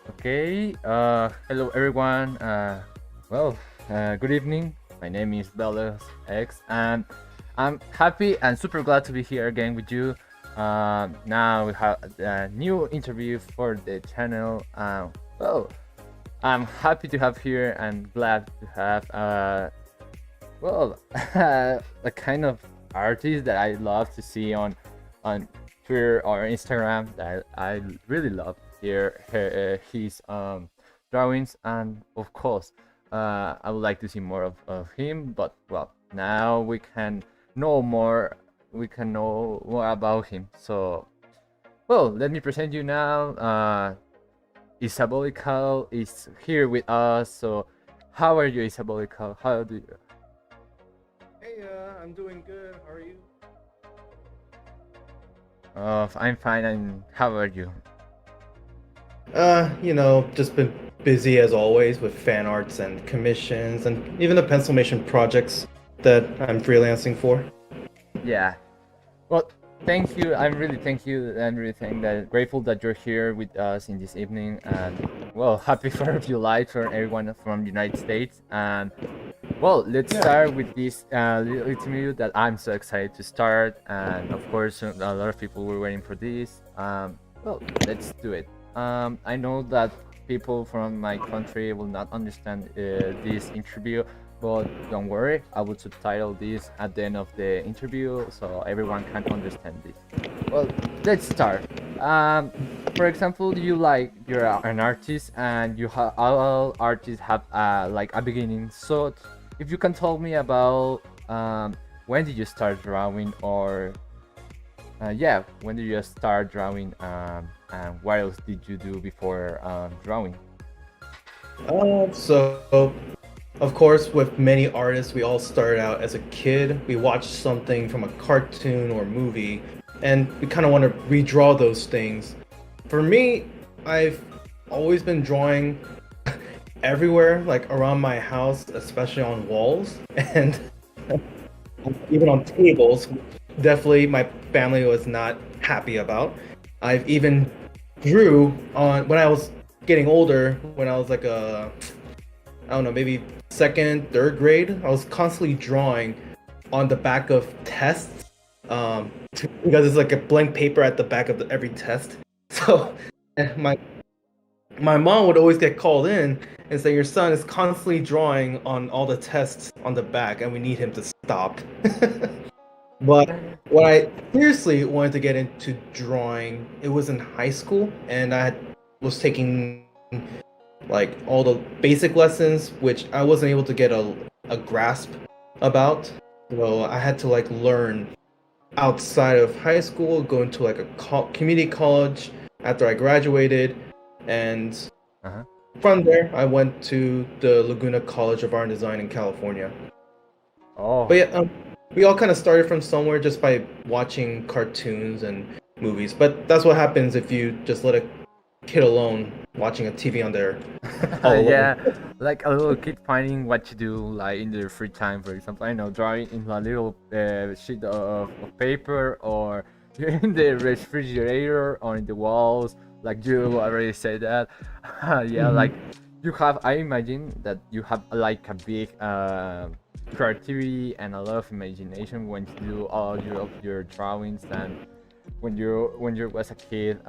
Okay, hello everyone. Good evening. My name is BelosX, and I'm happy and super glad to be here again with you. Now we have a new interview for the channel. I'm happy to have here and glad to have well, a kind of artist that I love to see on Twitter or Instagram that I really love his drawings, and of course I would like to see more of him. But well, now we can know more about him. So well, let me present you now. Issabolical is here with us. So how are you, Issabolical? How do you? Hey, I'm doing good. How are you? I'm fine, and how are you? Just been busy as always with fan arts and commissions and even the pencilmation projects that I'm freelancing for. Yeah. Well, thank you. I'm really grateful that you're here with us in this evening, and well, happy 4th of July for everyone from the United States. And well, let's Yeah. start with this little interview that I'm so excited to start, and of course, a lot of people were waiting for this. Well, let's do it. I know that people from my country will not understand this interview, but don't worry, I will subtitle this at the end of the interview so everyone can understand this. Well, let's start. Um, for example, you're an artist, and you have all artists have like a beginning. So if you can tell me about when did you start drawing, or yeah, when did you start drawing, and what else did you do before drawing? So of course, with many artists, we all started out as a kid. We watched something from a cartoon or movie, and we kind of want to redraw those things. For me, I've always been drawing everywhere, like around my house, especially on walls, and even on tables. Definitely, my family was not happy about. I've even drew on when I was getting older, when I was like I don't know, maybe second, third grade. I was constantly drawing on the back of tests, because it's like a blank paper at the back of every test. So my mom would always get called in and say, "Your son is constantly drawing on all the tests on the back, and we need him to stop." But when I seriously wanted to get into drawing, it was in high school, and was taking like all the basic lessons, which I wasn't able to get a grasp about. So I had to like learn outside of high school, go into like a community college after I graduated, and Uh-huh. from there I went to the Laguna College of Art and Design in California. But Oh, yeah, we all kind of started from somewhere just by watching cartoons and movies. But that's what happens if you just let a kid alone watching a TV on there all alone. yeah, like a little kid finding what to do, like in their free time. For example, I know drawing in a little sheet of paper, or in the refrigerator, or in the walls, like you already said that. Yeah, like Mhm. you have. I imagine that you have like a big creativity and a lot of imagination when you do all of your drawings, and when you was a kid.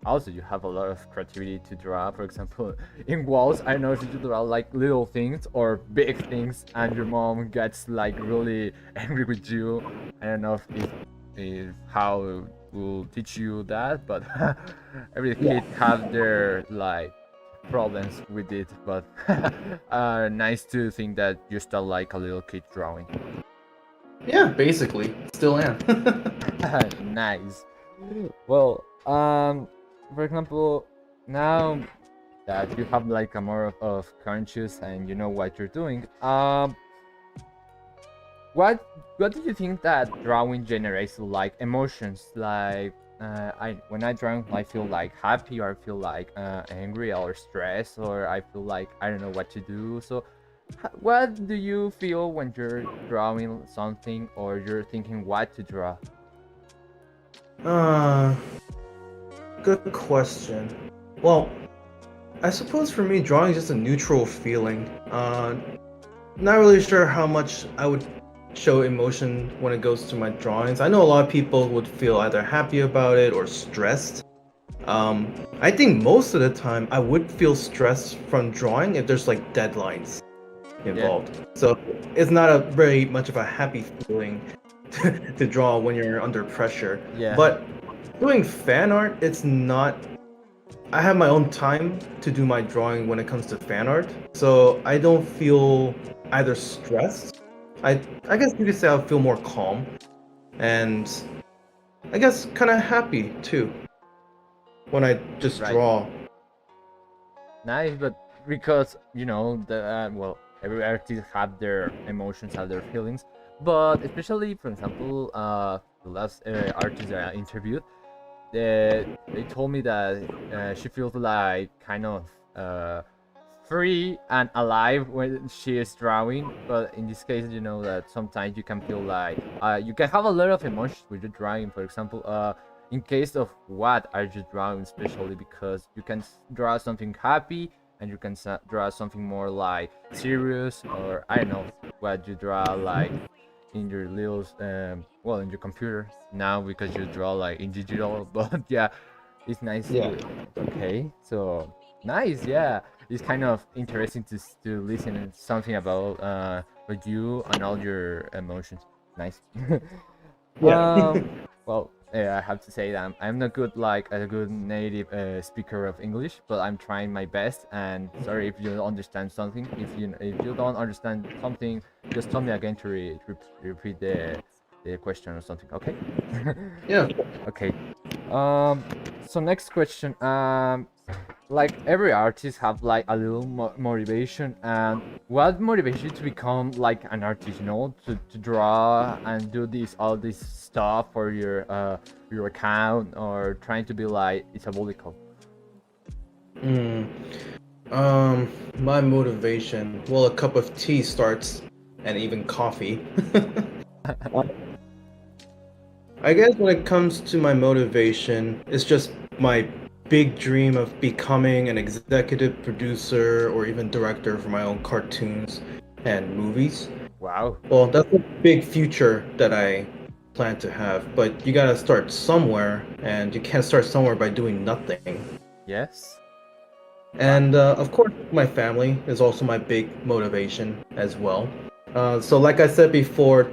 Also, you have a lot of creativity to draw. For example, in walls, I don't know if you draw like little things or big things, and your mom gets like really angry with you. I don't know if how will teach you that, but every Yeah, kid have their like problems with it. But nice to think that you still like a little kid drawing. yeah, basically, still am. Nice. Well, for example, now that you have like a more of conscious and you know what you're doing, what do you think that drawing generates, like emotions? Like, I when I draw, I feel like happy, or I feel like angry or stressed, or I feel like I don't know what to do. So, what do you feel when you're drawing something, or you're thinking what to draw? uh, Good question. Well, I suppose for me, drawing is just a neutral feeling. Not really sure how much I would show emotion when it goes to my drawings. I know a lot of people would feel either happy about it or stressed. I think most of the time I would feel stressed from drawing if there's like deadlines Yeah, involved. So it's not a very much of a happy feeling to draw when you're under pressure. yeah, But doing fan art, it's not. I have my own time to do my drawing when it comes to fan art, so I don't feel either stressed. I guess you could say I feel more calm, and I guess kind of happy too when I just right. draw. Nice, but because the well, every artist have their emotions, have their feelings, but especially, for example, the last artist that I interviewed, they told me that she feels like kind of free and alive when she is drawing. But in this case, that sometimes you can feel like you can have a lot of emotions with your drawing. For example, in case of what are you drawing, especially because you can draw something happy and you can draw something more like serious, or I don't know what you draw like in your little well, in your computer now, because you draw like in digital. But yeah, it's nice Yeah. to okay, so nice. Yeah, it's kind of interesting to listen something about with you and all your emotions. Nice. Yeah. um well, I have to say that I'm not good, like a good native speaker of English, but I'm trying my best. And sorry if you don't understand something. If you don't understand something, just tell me again to repeat the question or something. Okay. Yeah. Okay. So next question. Like every artist have like a little motivation, and what motivates you to become like an artist, to draw and do all this stuff for your account, or trying to be like Issabolical? Mm. My motivation. Well, a cup of tea starts, and even coffee. I guess when it comes to my motivation, it's just my big dream of becoming an executive producer or even director for my own cartoons and movies. Wow. Well, that's a big future that I plan to have, but you gotta start somewhere, and you can't start somewhere by doing nothing. Yes. Wow. And of course, my family is also my big motivation as well. So, like I said before,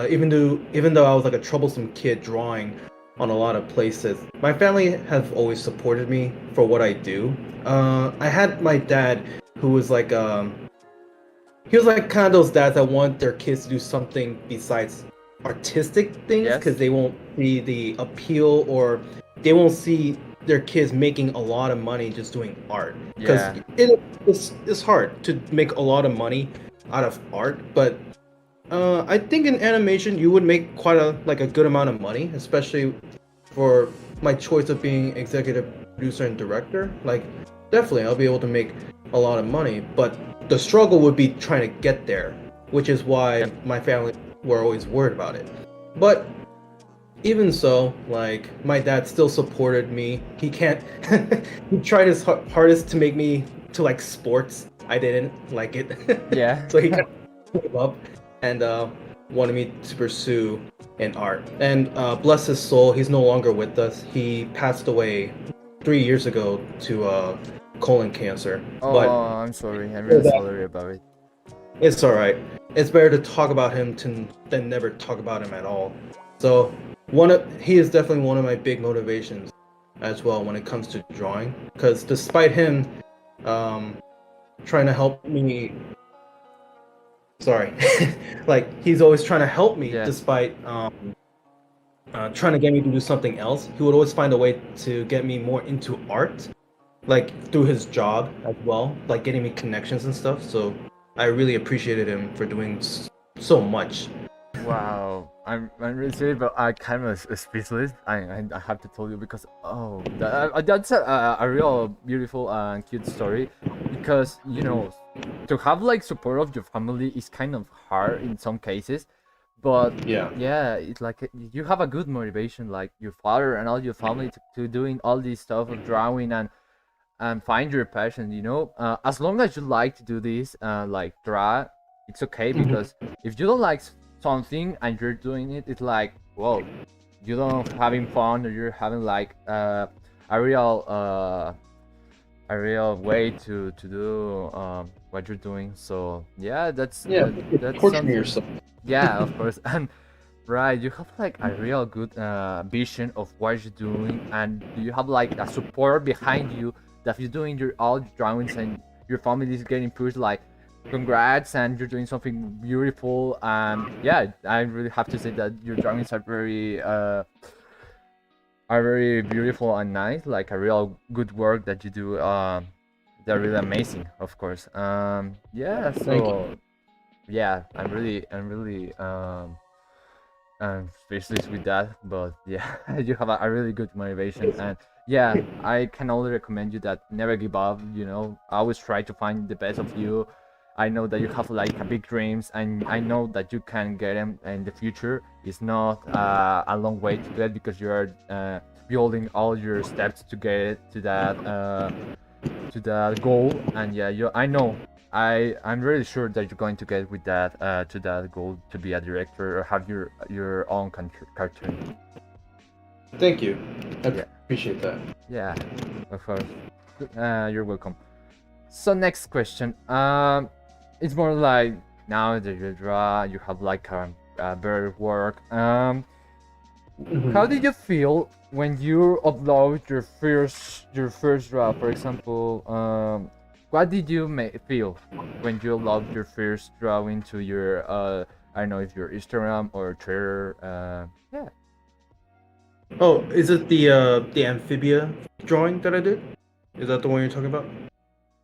even though I was like a troublesome kid drawing on a lot of places, my family have always supported me for what I do. I had my dad, who was like he was like kind of those dads that want their kids to do something besides artistic things because Yes. they won't see the appeal, or they won't see their kids making a lot of money just doing art. Because Yeah. it's hard to make a lot of money out of art, but I think in animation you would make quite a good amount of money, especially for my choice of being executive producer and director. Like, definitely, I'll be able to make a lot of money, but the struggle would be trying to get there, which is why Yep. my family were always worried about it. But even so, like, my dad still supported me. He can't. He tried his hardest to make me to like sports. I didn't like it, Yeah. so he kind of gave up and wanted me to pursue in art. And bless his soul, he's no longer with us. He passed away 3 years ago to colon cancer. But Oh, I'm sorry. I'm really sorry about it. it's all right. It's better to talk about him than never talk about him at all. So he is definitely one of my big motivations as well when it comes to drawing. Because despite him um, trying to help me, sorry, like he's always trying to help me Yeah. despite trying to get me to do something else. He would always find a way to get me more into art, like through his job as well, like getting me connections and stuff. So I really appreciated him for doing so much. Wow, I'm really sorry, but I kind of speechless. I have to tell you, because that's a real beautiful and cute story, because to have like support of your family is kind of hard in some cases, but Yeah. yeah, it's like you have a good motivation, like your father and all your family to doing all this stuff of drawing, and find your passion. As long as you like to do this, like draw, it's okay. Mhm. Because if you don't like something and you're doing it, it's like, well, you don't having fun, or you're having like a real way to do what you're doing. So yeah, Yeah, you're that's torturing something. yourself. Yeah, of course. And right, you have like a real good vision of what you're doing, and do you have like a support behind you that you're doing your all your drawings and your family is getting pushed like congrats and you're doing something beautiful. Yeah, I really have to say that your drawings are very beautiful and nice, like a real good work that you do. They're really amazing, of course. Yeah, Thank you. so yeah, I'm really speechless with that. But yeah, you have a really good motivation, and yeah, I can only recommend you that never give up. Always try to find the best of you. I know that you have like a big dreams, and I know that you can get them in the future. It's not a long way to do it, because you are building all your steps to get to that goal. And yeah, I know, I'm really sure that you're going to get with that to that goal to be a director or have your own cartoon. Thank you. I Yeah, appreciate that. yeah, of course. You're welcome. So next question. It's more like, now that you draw, you have like a better work. How did Mhm. you feel when you upload your first draft? For example, what did you feel when you upload your first drawing to your I don't know if your Instagram or Twitter? Yeah, Oh, is it the amphibia drawing that I did? Is that the one you're talking about?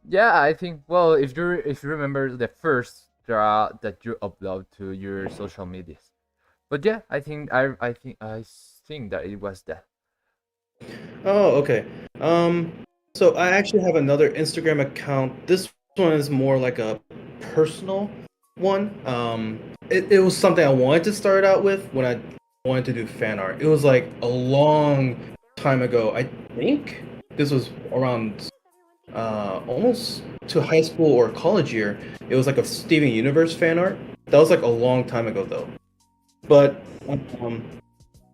yeah. I think, well, if you remember the first draw that you upload to your social medias. But yeah, I think that it was that. Oh, okay. Um, so I actually have another Instagram account. This one is more like a personal one. It was something I wanted to start out with when I wanted to do fan art. It was like a long time ago. I think this was around almost to high school or college year. It was like a Steven Universe fan art. That was like a long time ago though. But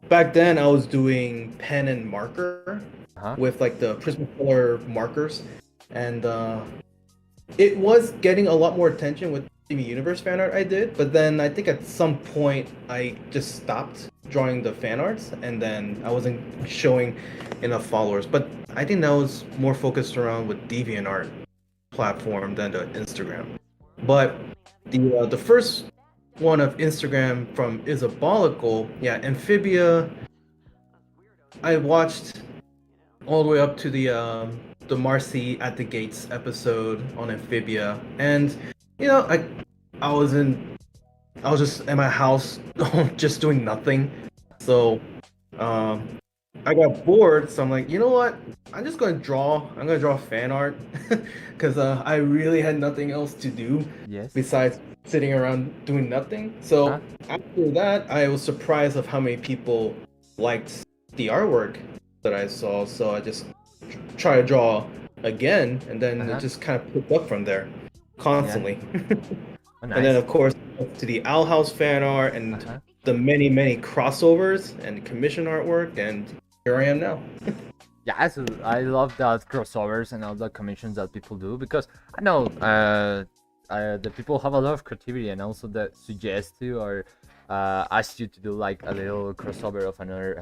back then I was doing pen and marker Uh huh. with like the Prismacolor markers, and it was getting a lot more attention with TV Universe fan art I did. But then I think at some point I just stopped drawing the fan arts, and then I wasn't showing enough followers. But I think that was more focused around with DeviantArt platform than the Instagram. But the first one of Instagram from Issabolical, yeah, Amphibia. I watched all the way up to the Marcy at the Gates episode on Amphibia, and you know, I was just at my house, just doing nothing. So, um, I got bored, so I'm like, you know what? I'm just gonna draw. I'm gonna draw fan art, because I really had nothing else to do Yes. besides sitting around doing nothing. Huh. So after that, I was surprised of how many people liked the artwork that I saw. So I just try to draw again, and Uh then it huh. just kind of picked up from there, Yeah. constantly. Oh, And then nice. of course to the Owl House fan art Uh and huh. the many crossovers and commission artwork, and here I am now. Yeah, so I love that crossovers and all the commissions that people do, because I know the people have a lot of creativity, and also that suggest you or ask you to do like a little crossover of another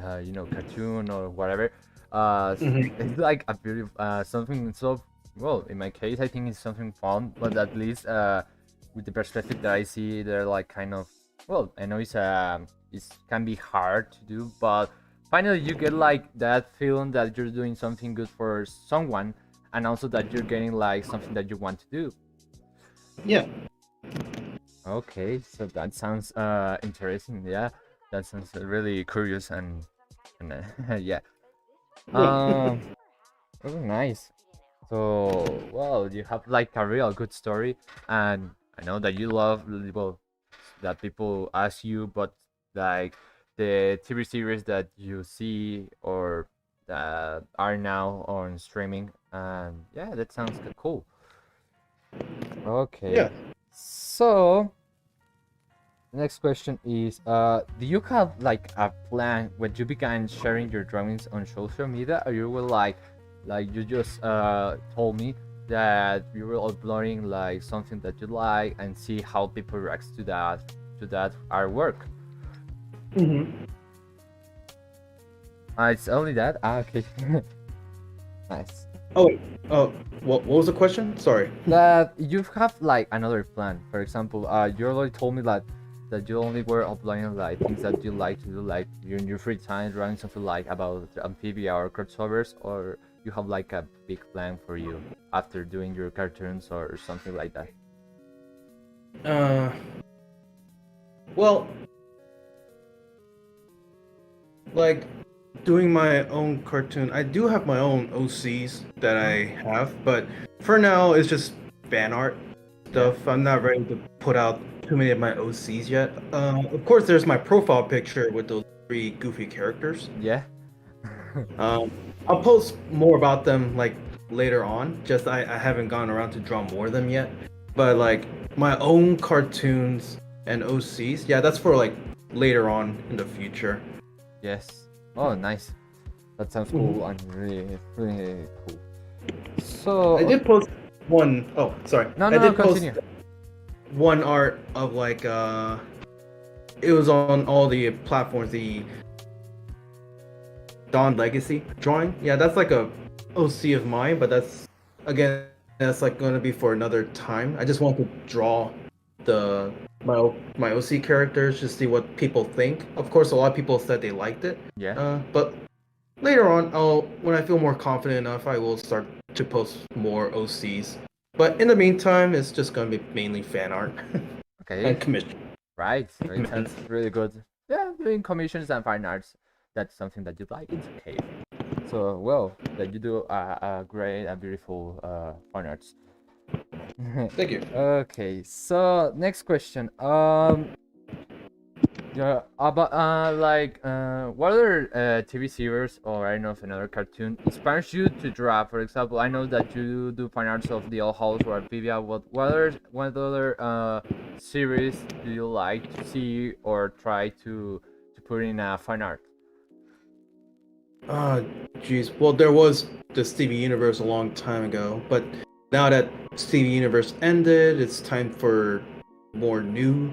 cartoon or whatever. Mhm. It's like a beautiful something so, well, in my case I think it's something fun, but at least with the perspective that I see, they're like kind of, well, I know it can be hard to do, but finally you get like that feeling that you're doing something good for someone, and also that you're getting like something that you want to do. Yeah. Okay, so that sounds interesting. Yeah, that sounds really curious, and yeah. Yeah. um oh, nice. So, well, you have like a real good story, and I know that you love, well, that people ask you, but like the TV series that you see or that are now on streaming. And yeah, that sounds cool. Okay, Yeah. so next question is, do you have like a plan when you began sharing your drawings on social media, or you were like you just told me that you were uploading like something that you like and see how people react to that artwork? Mm-hmm. It's only that. Okay. Nice. Oh wait. Oh, what was the question? Sorry. That you have like another plan. For example, you already told me that you only were uploading like things that you like to do, like in your free time, drawing something like about amphibia or crossovers, or you have like a big plan for you after doing your cartoons or something like that. Uh, well, like doing my own cartoon. I do have my own OCs that I have, but for now it's just fan art stuff. I'm not ready to put out too many of my OCs yet. Of course, there's my profile picture with those three goofy characters. Yeah. Um, I'll post more about them like later on. Just I haven't gone around to draw more of them yet. But like my own cartoons and OCs, yeah, that's for like later on in the future. Yes. Oh, nice. That sounds cool and really, really cool. So I did post one oh sorry. no, I no, no, did post continue. one art of like it was on all the platforms, the Dawn Legacy drawing. Yeah, that's like a OC of mine, but again that's like gonna be for another time. I just want to draw the my OC characters to see what people think. Of course, a lot of people said they liked it. Yeah. But later on, when I feel more confident enough, I will start to post more OCs. But in the meantime, it's just gonna be mainly fan art Okay. and commission. Right. It sounds really good. Yeah, doing commissions and fine arts. That's something that you like. It's okay. So well, that you do a great and beautiful fine arts. Thank you. Okay. So next question. Yeah, about what other TV series or I don't know if another cartoon inspires you to draw? For example, I know that you do fine arts of the Old House or Amphibia. What other series do you like to see or try to put in a fine art? Geez. Well, there was the Stevie Universe a long time ago, but now that Stevie Universe ended, it's time for more new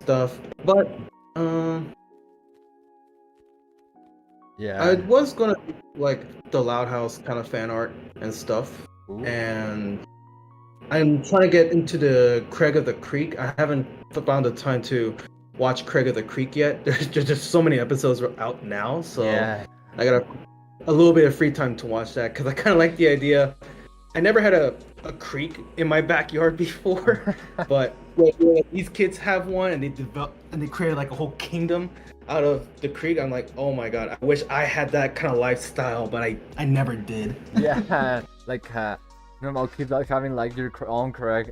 stuff. But I Yeah. was gonna do, like the Loud House kind of fan art and stuff, Ooh. and I'm trying to get into the Craig of the Creek. I haven't found the time to watch Craig of the Creek yet. There's just so many episodes out now, so Yeah. I got a little bit of free time to watch that because I kind of like the idea. I never had a creek in my backyard before, but these kids have one and they created like a whole kingdom out of the creek. I'm like, oh my god, I wish I had that kind of lifestyle, but I never did. Yeah, like normal kid like having like your own correct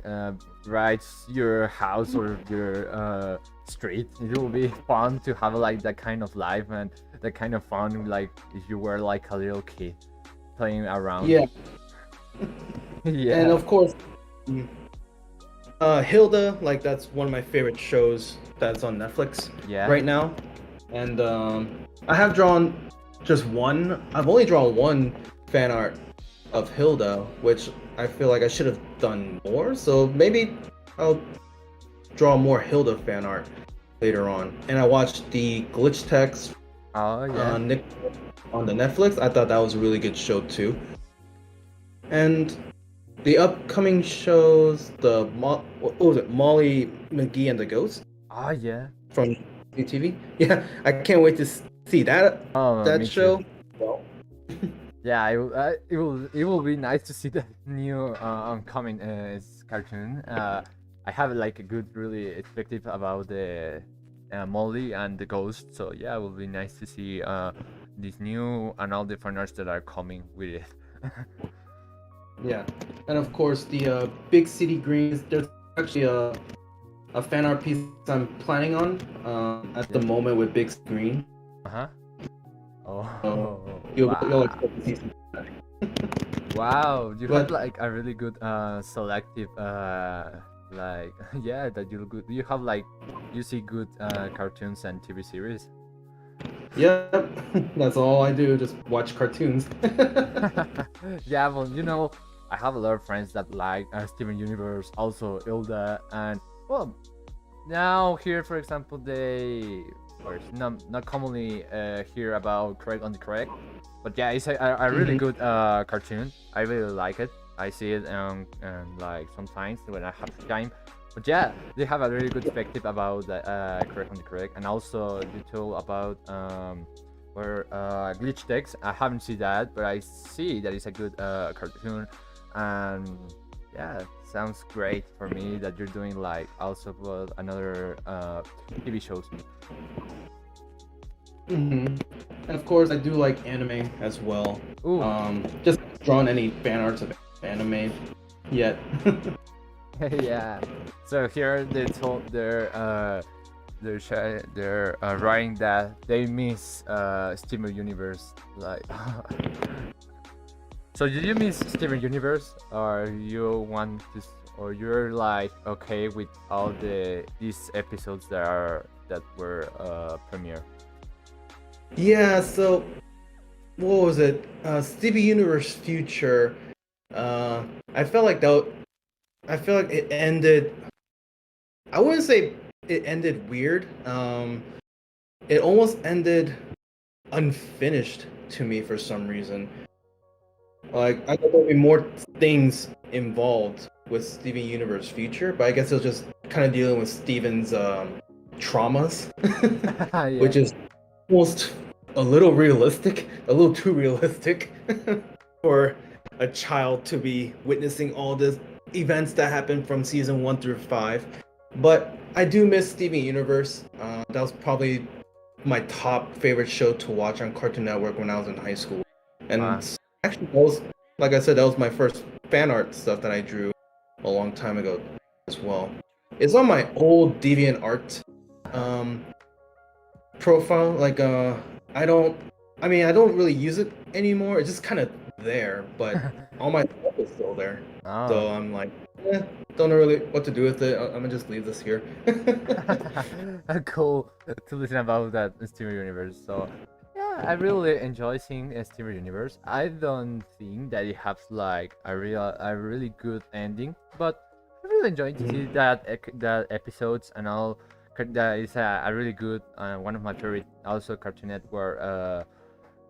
rights, your house or your street. It will be fun to have like that kind of life and that kind of fun, like if you were like a little kid playing around. Yeah. Yeah. And of course, Hilda, like that's one of my favorite shows that's on Netflix Yeah. right now. And I have drawn just one. I've only drawn one fan art of Hilda, which I feel like I should have done more. So maybe I'll draw more Hilda fan art later on. And I watched the Glitch Text Oh yeah. on the Netflix. I thought that was a really good show too. And the upcoming shows, what was it, Molly McGee and the Ghost Oh yeah. from TV. Yeah, I can't wait to see that Oh, me show. too. Well, Yeah, it will be nice to see the new oncoming cartoon. I have like a good really perspective about the Molly and the Ghost. So yeah, it will be nice to see this new and all the fan arts that are coming with it. yeah, and of course the Big City Greens. There's actually a fan art piece I'm planning on at the moment with Big City Green. Uh huh. Oh, You'll Wow. expect to see some. Wow, you have But like a really good selective like yeah that you good you have like you see good cartoons and TV series. yep, that's all I do. Just watch cartoons. Yeah, well, I have a lot of friends that like Steven Universe, also Ilda, and well, now here, for example, they or not commonly hear about Correct on the Correct, but yeah, it's a really Mhm. good cartoon. I really like it. I see it like sometimes when I have time. But yeah, they have a really good perspective about the Correct on the Correct, and also you told about where glitch text. I haven't seen that, but I see that it's a good cartoon, and yeah, sounds great for me that you're doing like also another TV shows. And of course, I do like anime as well. Ooh, Just drawn any fan arts of anime yet. yeah. So here they told they're writing that they miss Steven Universe. Like, so did you miss Steven Universe, or you want to, or you're like okay with all these episodes that were premiere? Yeah, so what was it? Stevie Universe Future. Uh, I felt like that. I feel like it ended. I wouldn't say it ended weird. It almost ended unfinished to me for some reason. Like I thought there'd be more things involved with Steven Universe Future, but I guess it was just kind of dealing with Steven's traumas, Yeah. which is almost a little realistic, a little too realistic for a child to be witnessing all the events that happened from season 1 through 5. But I do miss Steven Universe. That was probably my top favorite show to watch on Cartoon Network when I was in high school. And Wow. actually, that was, like I said, that was my first fan art stuff that I drew a long time ago as well. It's on my old DeviantArt um, profile. Like, I don't really use it anymore. It's just kind of there, but all my stuff is still there. Oh. So I'm like, don't know really what to do with it. I'm gonna just leave this here. Cool to listen about that Steven Universe. So yeah, I really enjoy seeing Steven Universe. I don't think that it has like a really good ending, but I really enjoy to see that episodes and all. That is a really good one of my favorite also Cartoon Network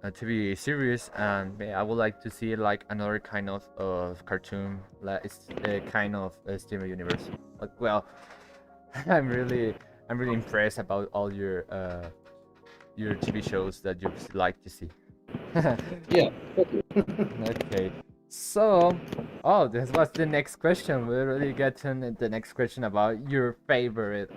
TV series, and yeah, I would like to see like another kind of cartoon, like it's a kind of Steven Universe. But well, I'm really I'm really impressed about all your TV shows that you like to see. Yeah. Okay. So, oh, this was the next question. We really get to the next question about your favorite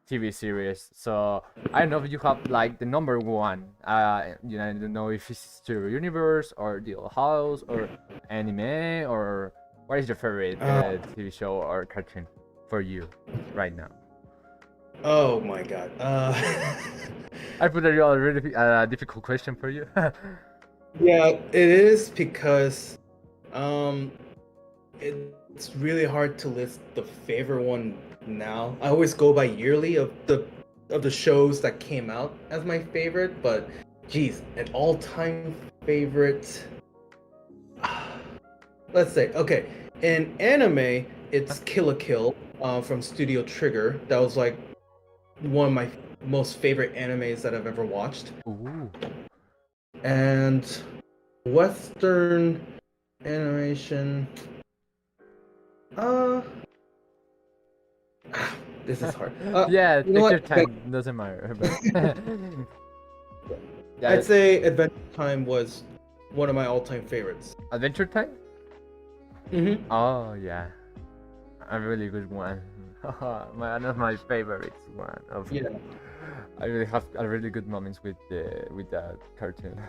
TV series. So, I don't know if you have like the number one. I don't know if it's Stereo Universe or The Old House or anime or what is your favorite Uh, TV show or cartoon for you right now? oh my god. I put a really difficult question for you. Yeah, it is because um it's really hard to list the favorite one now. I always go by yearly of the shows that came out as my favorite, but geez, an all-time favorite. Let's say, okay, in anime, it's Kill a Kill from Studio Trigger. That was like one of my most favorite animes that I've ever watched. Ooh. And Western animation. Uh, this is hard. Yeah, You know take your what? time. Doesn't matter. But yeah, I'd say Adventure Time was one of my all-time favorites. Adventure Time. Mm-hmm. Oh yeah, a really good one. One of my favorites. One of. Yeah. I really have a really good moments with that cartoon.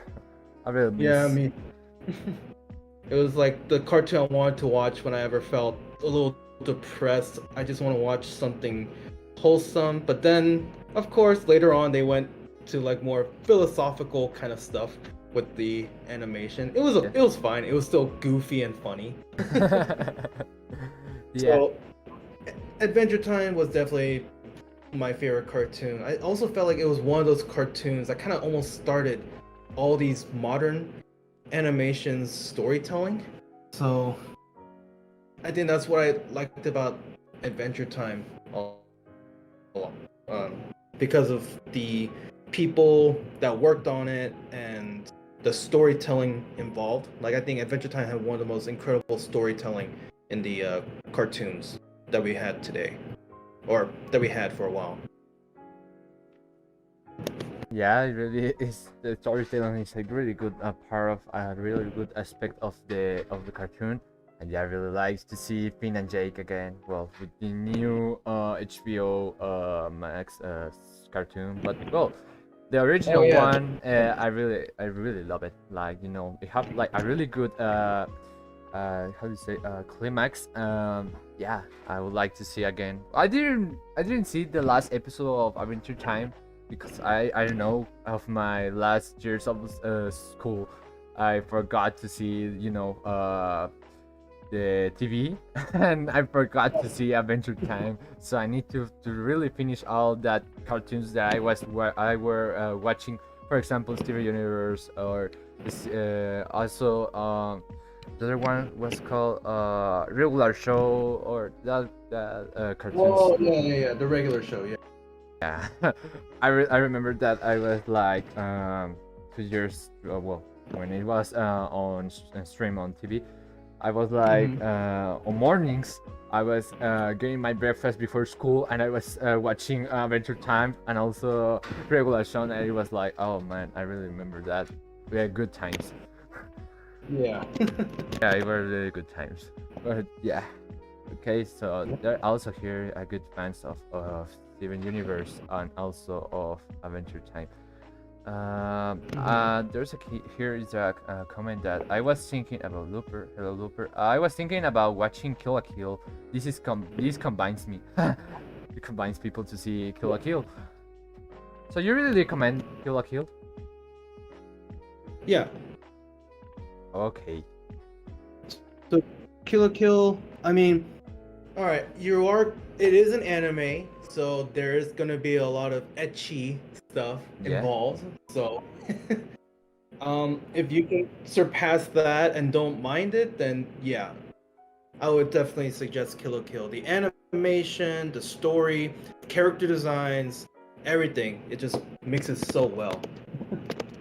I really Yeah, I miss. mean, it was like the cartoon I wanted to watch when I ever felt a little depressed. I just want to watch something wholesome. But then, of course, later on they went to like more philosophical kind of stuff. with the animation. It was fine. It was still goofy and funny. Yeah. So Adventure Time was definitely my favorite cartoon. I also felt like it was one of those cartoons that kind of almost started all these modern animations storytelling. So I think that's what I liked about Adventure Time, um, because of the people that worked on it and the storytelling involved. Like I think Adventure Time had one of the most incredible storytelling in the cartoons that we had today, or that we had for a while. Yeah, it really is. The storytelling is a really good part of a really good aspect of the cartoon, and yeah, I really like to see Finn and Jake again. Well, with the new HBO Max cartoon, but well, the Oh original yeah, one, I really love it. Like you know, it have like a really good how do you say climax. Yeah, I would like to see again. I didn't see the last episode of Adventure Time because I don't know of my last years of school. I forgot to see the TV and I forgot to see Adventure Time. So I need to really finish all that cartoons that I were watching. For example, Steven Universe or this, also the other one was called Regular Show or that cartoons. oh yeah, the regular show, yeah. Yeah, I remember that I was like 2 years well when it was on stream on TV. I was like Hmm. on mornings. I was getting my breakfast before school, and I was watching Adventure Time and also regular show. And it was like, oh man, I really remember that. We had good times. Yeah. Yeah, it were really good times. But yeah, okay. So there also here are good fans of Steven Universe and also of Adventure Time. Mhm. There's a here is a comment that I was thinking about Looper. Hello, Looper. I was thinking about watching Kill a Kill. This combines me. It combines people to see Kill a Kill. So you really recommend Kill a Kill? Yeah. Okay. So Kill la Kill, I mean, all right, it is an anime, so there is going to be a lot of ecchi stuff Yeah. involved. So if you can surpass that and don't mind it, then yeah, I would definitely suggest Kill la Kill. The animation, the story, character designs, everything, it just mixes so well.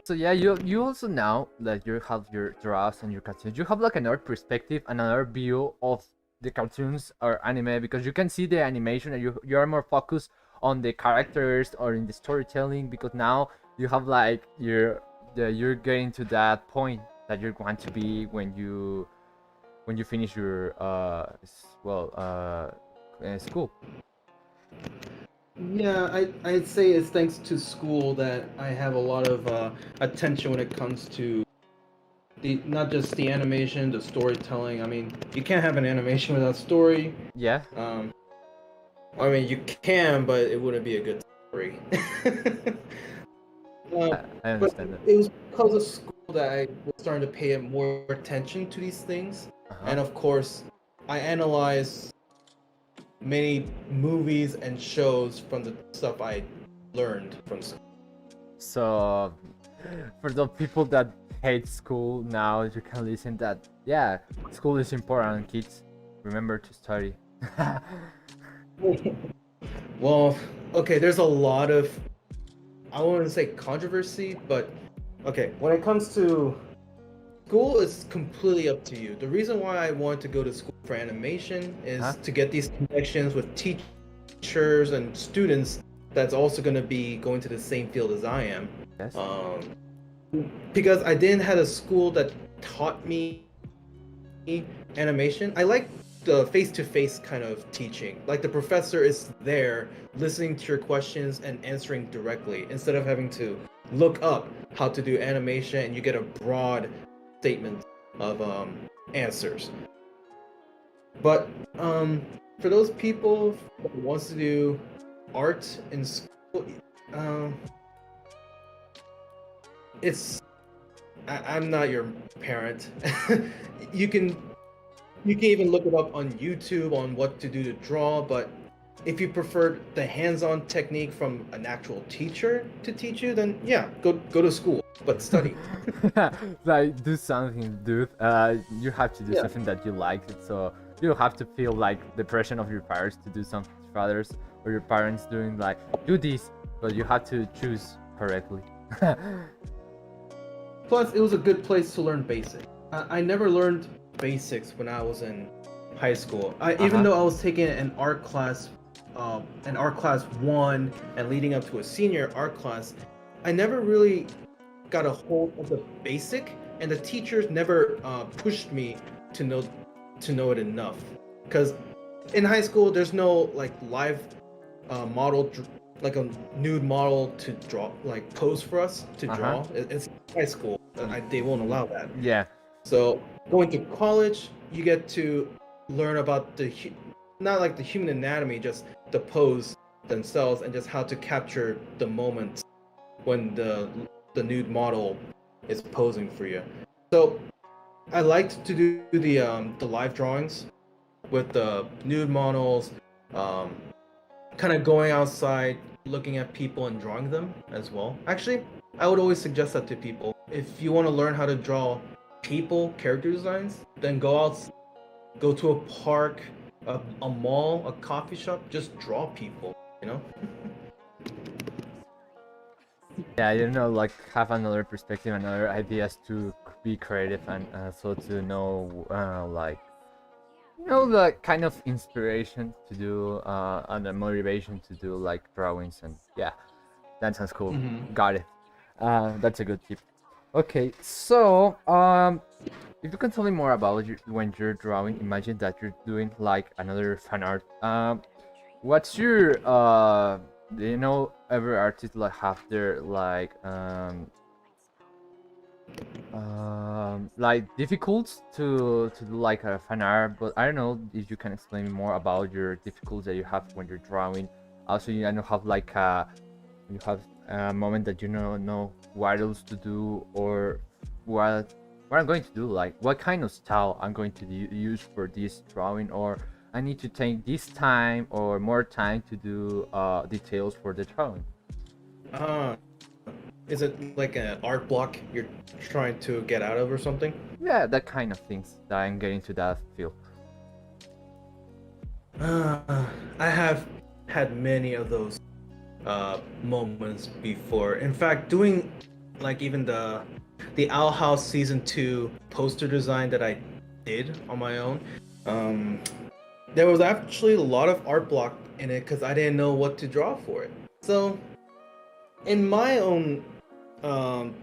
So yeah, you also now that you have your drafts and your cartoons, you have like another perspective, another view of the cartoons or anime because you can see the animation and you are more focused on the characters or in the storytelling because now you have like you're getting to that point that you want to be when you finish your school. Yeah, I'd say it's thanks to school that I have a lot of attention when it comes to the not just the animation, the storytelling. I mean, you can't have an animation without story. Yeah, Um, I mean, you can, but it wouldn't be a good story. um, I but understand that. it was because of school that I was starting to pay more attention to these things, Uh-huh. and of course, I analyze many movies and shows from the stuff I learned from school. So, for the people that hate school now, you can listen that yeah, school is important, kids. Remember to study. Well, okay, there's a lot of, I wouldn't say controversy, but okay, when it comes to school, it's completely up to you. The reason why I wanted to go to school for animation Huh? is to get these connections with teachers and students that's also going to be going to the same field as I am. Yes. Um, because I didn't have a school that taught me animation. I like the face-to-face kind of teaching. Like the professor is there listening to your questions and answering directly instead of having to look up how to do animation and you get a broad statement of answers. But for those people that wants to do art in school, um, it's I'm not your parent. you can you can even look it up on YouTube on what to do to draw, but if you prefer the hands-on technique from an actual teacher to teach you, then yeah, go to school, but study. Like, do something, dude. You have to do Yeah. something that you like. So you don't have to feel like the pressure of your parents to do something for others, or your parents doing like do this, but you have to choose correctly. Plus, it was a good place to learn basics. I never learned basics when I was in high school. Even though I was taking an art class one, and leading up to a senior art class, I never really got a hold of the basic, and the teachers never pushed me to know it enough. Because in high school, there's no like live model, like a nude model to draw, like pose for us to draw. It's high school. They won't allow that. Yeah. So going to college, you get to learn about not like the human anatomy, just the pose themselves, and just how to capture the moments when the nude model is posing for you. So I liked to do the live drawings with the nude models, kind of going outside, looking at people and drawing them as well. Actually, I would always suggest that to people. If you want to learn how to draw people, character designs, then go to a park, a mall, a coffee shop, just draw people, you know? Yeah, like have another perspective, another ideas to be creative, and so to know, like, the kind of inspiration to do, and the motivation to do like drawings, and yeah, that sounds cool. Got it. That's a good tip. Okay, so if you can tell me more about when you're drawing, imagine that you're doing like another fan art. What's your do you know every artist like have their like difficult to do like a fan art, but I don't know if you can explain more about your difficulties that you have when you're drawing. Also, I know have like you have a moment that you don't know what else to do, or what I'm going to do, like what kind of style I'm going to use for this drawing, or I need to take this time or more time to do details for the drawing. Is it like an art block you're trying to get out of or something? Yeah, that kind of things that I'm getting to that field. I have had many of those moments before. In fact, doing like even the Owl House season 2 poster design that I did on my own, there was actually a lot of art block in it because I didn't know what to draw for it. So in my own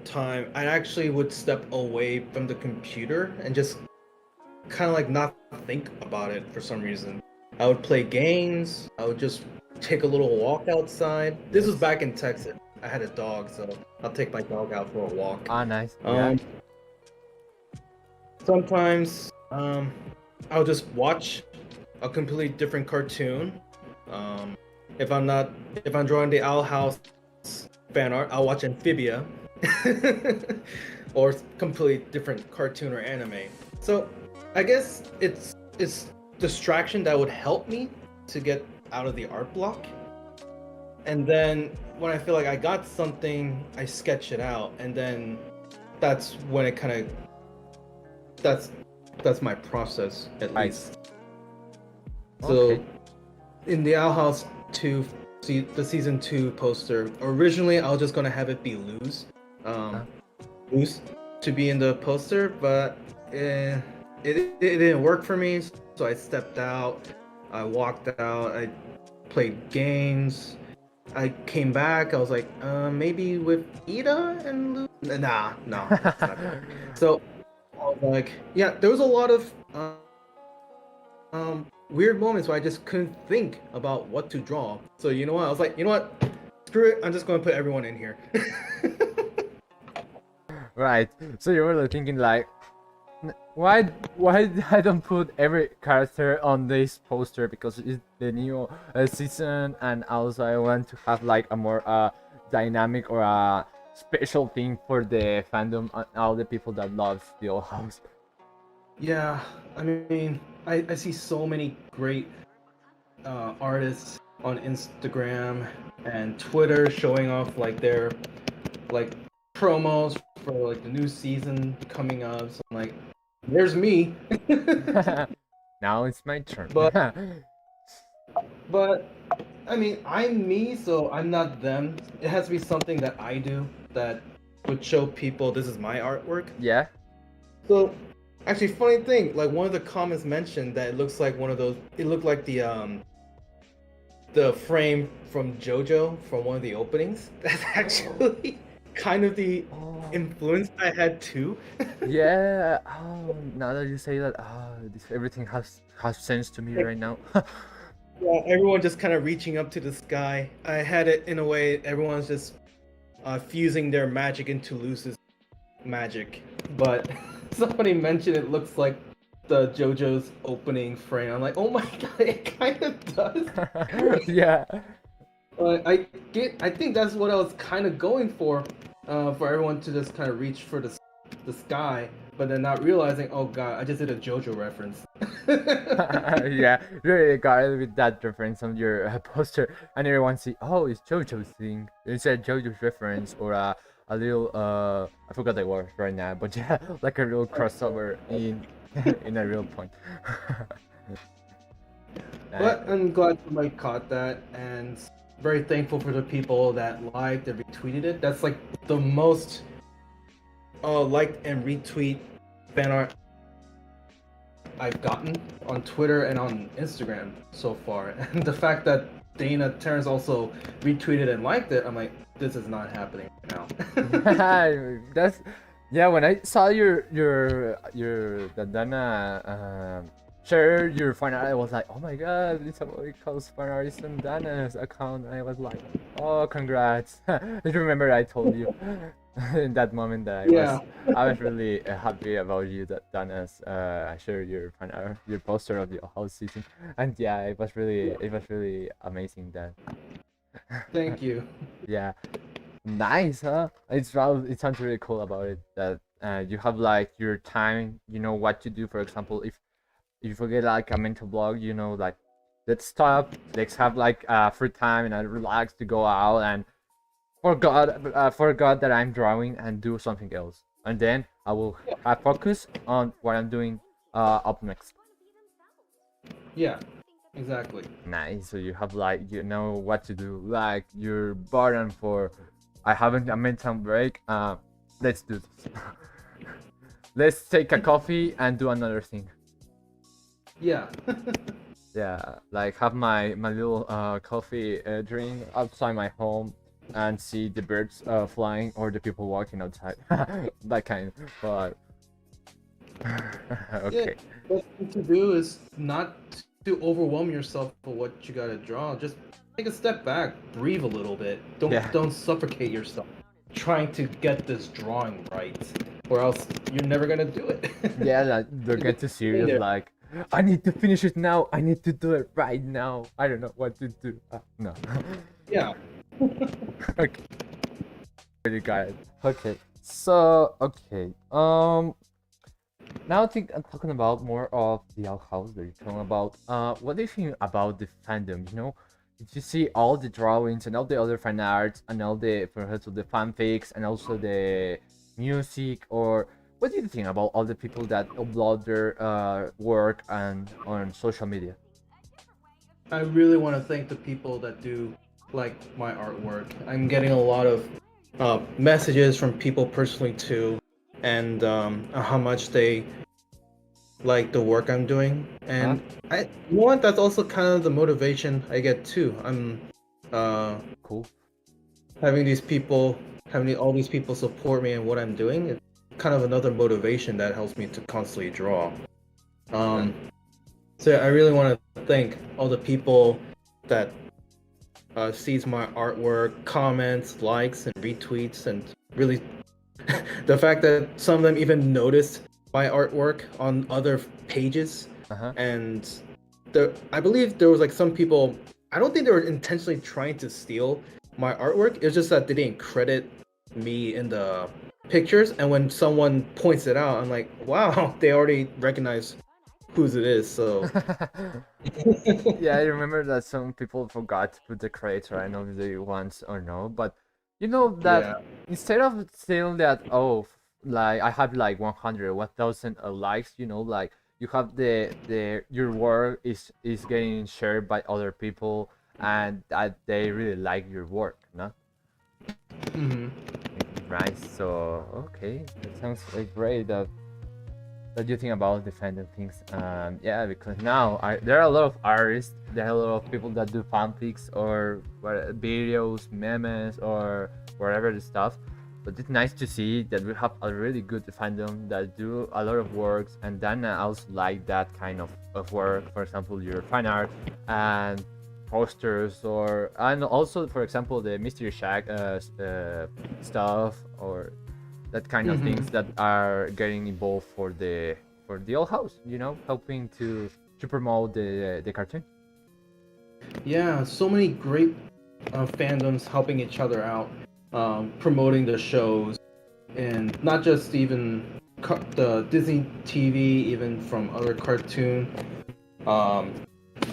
time, I actually would step away from the computer and just kind of like not think about it for some reason. I would play games. I would just take a little walk outside. This was back in Texas. I had a dog, so I'll take my dog out for a walk. Ah, nice. Yeah. Sometimes I'll just watch a completely different cartoon. If I'm drawing the Owl House fan art, I'll watch Amphibia or completely different cartoon or anime. So I guess it's distraction that would help me to get out of the art block. And then when I feel like I got something, I sketch it out, and then that's when it kind of that's my process at least. Okay. So in the Owl House 2, the season 2 poster, originally I was just gonna have it be loose to be in the poster, but it didn't work for me, so I stepped out. I walked out. I played games. I came back. I was like, maybe with Ida and Lou. Nah, no. It's not good. So I was like, yeah, there was a lot of weird moments where I just couldn't think about what to draw. So you know what? I was like, you know what? Screw it. I'm just going to put everyone in here. Right. So you were thinking like, why I don't put every character on this poster, because it's the new season, and also I want to have like a more dynamic or a special thing for the fandom and all the people that loves the old house. Yeah, I mean, I see so many great artists on Instagram and Twitter showing off like their like promos for like the new season coming up. So I'm like, there's me. Now it's my turn. but but I mean, I'm me, so I'm not them. It has to be something that I do that would show people this is my artwork. Yeah. So, actually, funny thing, like one of the comments mentioned that it looks like one of those. It looked like the frame from JoJo from one of the openings. That's actually kind of the Oh. influence I had too. Yeah. Oh, now that you say that, everything has sense to me right now. Yeah, everyone just kind of reaching up to the sky. I had it in a way. Everyone's just fusing their magic into Luce's magic. But somebody mentioned it looks like the JoJo's opening frame. I'm like, oh my god, it kind of does. Yeah. I think that's what I was kind of going for everyone to just kind of reach for the sky, but then not realizing, oh god, I just did a JoJo reference. Yeah, you really got it with that reference on your poster, and everyone see, oh, it's JoJo's thing. It's a JoJo's reference or a little I forgot the word right now, but yeah, like a real crossover in in a real point. But I'm glad somebody caught that, and very thankful for the people that liked and retweeted it. That's like the most liked and retweet fan art I've gotten on Twitter and on Instagram so far. And the fact that Dana Terrence also retweeted and liked it, I'm like, this is not happening now. That's yeah. When I saw your Dana share your fan art, I was like, oh my god, Issabolical fan art is on Dana's account. I was like, oh, congrats. I remember I told you in that moment that Yeah. I was really happy about you that Dana's I shared your fan art, your poster of your whole season, and yeah, it was really amazing that. Thank you. Yeah. Nice, huh? It sounds really cool about it that you have like your time, you know what to do. For example, if you forget like a mental block, you know, like let's stop, let's have like free time and I relax to go out and forgot that I'm drawing and do something else, and then I will have focus on what I'm doing up next. Yeah, exactly. Nice. So you have like you know what to do. Like your button for I haven't a mental break. Let's do this. Let's take a coffee and do another thing. Yeah. Yeah, like have my little coffee drink outside my home and see the birds flying or the people walking outside. That kind. But okay. Yeah, what you need to do is not to overwhelm yourself for what you gotta draw. Just take a step back, breathe a little bit. Don't suffocate yourself trying to get this drawing right, or else you're never gonna do it. Yeah, like they'll get too serious. Like I need to finish it now. I need to do it right now. I don't know what to do. No. Yeah. Okay. You got it. Okay. So okay. Now I'm talking about more of the outhouse that you're talking about. What do you think about the fandom? You know, did you see all the drawings and all the other fan arts and all the, for example, the fanfics and also the music? Or what do you think about all the people that upload their work and on social media? I really want to thank the people that do like my artwork. I'm getting a lot of messages from people personally too, and how much they like the work I'm doing. And you know what? That's also kind of the motivation I get too. I'm Cool. having all these people support me in what I'm doing. It's kind of another motivation that helps me to constantly draw. So I really want to thank all the people that sees my artwork, comments, likes, and retweets, and really the fact that some of them even noticed my artwork on other pages. And I believe there was like some people. I don't think they were intentionally trying to steal my artwork. It's just that they didn't credit me in the pictures, and when someone points it out, I'm like, wow, they already recognize whose it is. So Yeah, I remember that some people forgot to put the creator. I don't know if they want or no, but you know that yeah. instead of saying that, oh, like I have like 100, 1,000 likes, like you have the your work is getting shared by other people and that they really like your work, no? Hmm. Right. So okay, that sounds like great. That you think about defending things. Yeah, because now there are a lot of artists, there are a lot of people that do fanfics or videos, memes, or whatever the stuff. But it's nice to see that we have a really good fandom that do a lot of works, and then I also like that kind of work. For example, your fan art and posters, and also, for example, the Mystery Shack stuff or that kind of Hmm. things that are getting involved for the old house, helping to promote the cartoon. Yeah, so many great fandoms helping each other out, promoting the shows, and not just even the Disney TV, even from other cartoon um,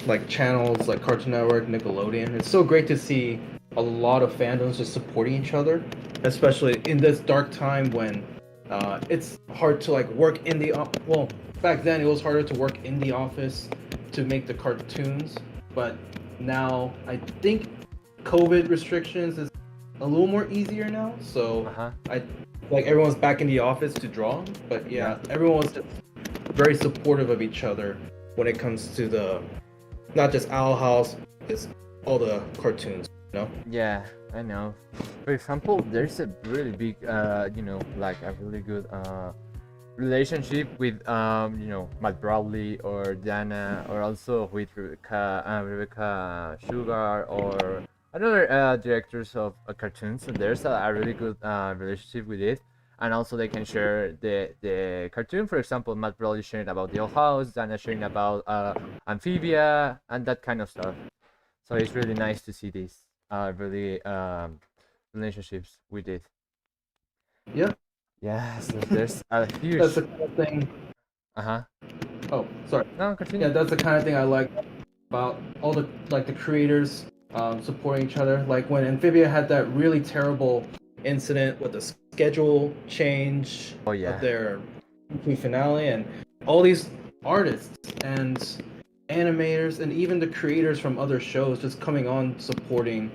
like channels like Cartoon Network, Nickelodeon. It's so great to see a lot of fandoms just supporting each other, especially in this dark time when it's hard to like work in the well, back then it was harder to work in the office to make the cartoons, but now I think COVID restrictions is a little more easier now. So Uh-huh. I like everyone's back in the office to draw, but Yeah. yeah, everyone was just very supportive of each other when it comes to the not just Owl House, it's all the cartoons, you know? Yeah, I know. For example, there's a really big like a really good relationship with Matt Bradley or Dana, or also with Rebecca Sugar, or another directors of cartoons. So there's a really good relationship with it, and also they can share the cartoon. For example, Matt Bradley sharing about the old house, Dana sharing about Amphibia and that kind of stuff. So it's really nice to see this really relationships with it. Yeah, Yeah, so there's a that's the huge. kind of thing. Uh-huh. Oh, sorry. No, Yeah, continue. that's the kind of thing I like about all the like the creators supporting each other. Like when Amphibia had that really terrible incident with the schedule change Oh of yeah. their weekly finale, and all these artists and animators and even the creators from other shows just coming on supporting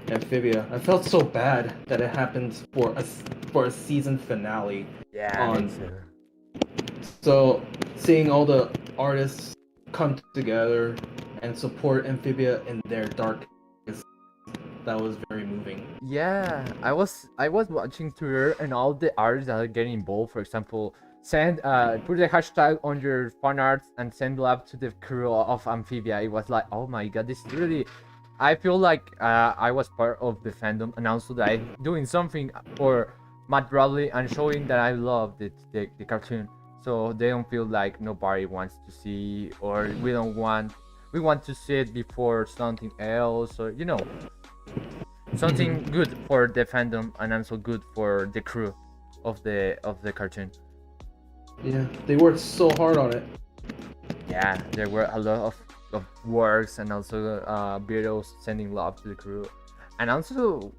Amphibia. I felt so bad that it happened for a season finale Yeah, me on. too. So seeing all the artists come together and support Amphibia in their darkest, that was very moving. Yeah, I was watching Twitter and all the artists that are getting involved. For example, send put the hashtag on your fan arts and send love to the crew of Amphibia. It was like, oh my god, this is really. I feel like I was part of the fandom, and also that I'm doing something for Matt Bradley and showing that I love the cartoon. So they don't feel like nobody wants to see, or we want to see it before something else, or something Mhm. good for the fandom and also good for the crew of the cartoon. Yeah, they worked so hard on it. Yeah, there were a lot of works and also videos sending love to the crew, and also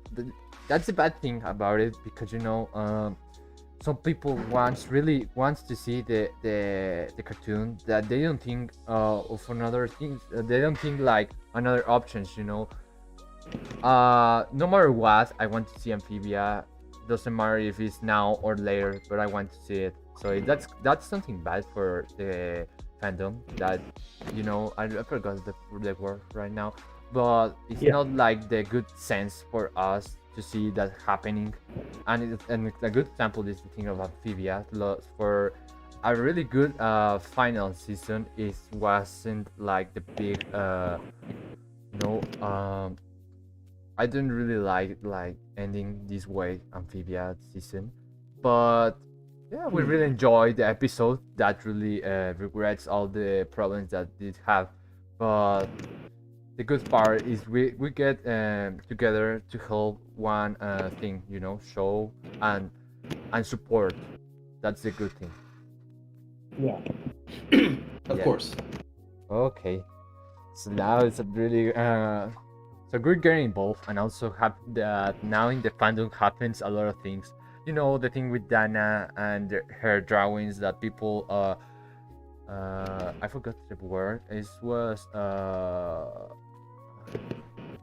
that's the bad thing about it, because some people really wants to see the cartoon, that they don't think of another things. They don't think like another options. No matter what, I want to see Amphibia. Doesn't matter if it's now or later, but I want to see it. So that's something bad for the fandom. That I forgot the word right now, but it's Yeah. not like the good sense for us to see that happening. And a good example is the thing of Amphibia. For a really good final season, it wasn't like the big no I don't really like ending this way Amphibia season, but yeah, we really Hmm. enjoyed the episode. That really regrets all the problems that did have, but the good part is we get together to help one thing, you know, show and support. That's the good thing. Yeah. Of Yeah. course. Okay. So now it's a really so we're getting involved, and also have that now in the fandom happens a lot of things. You know, the thing with Dana and her drawings that people I forgot the word. It was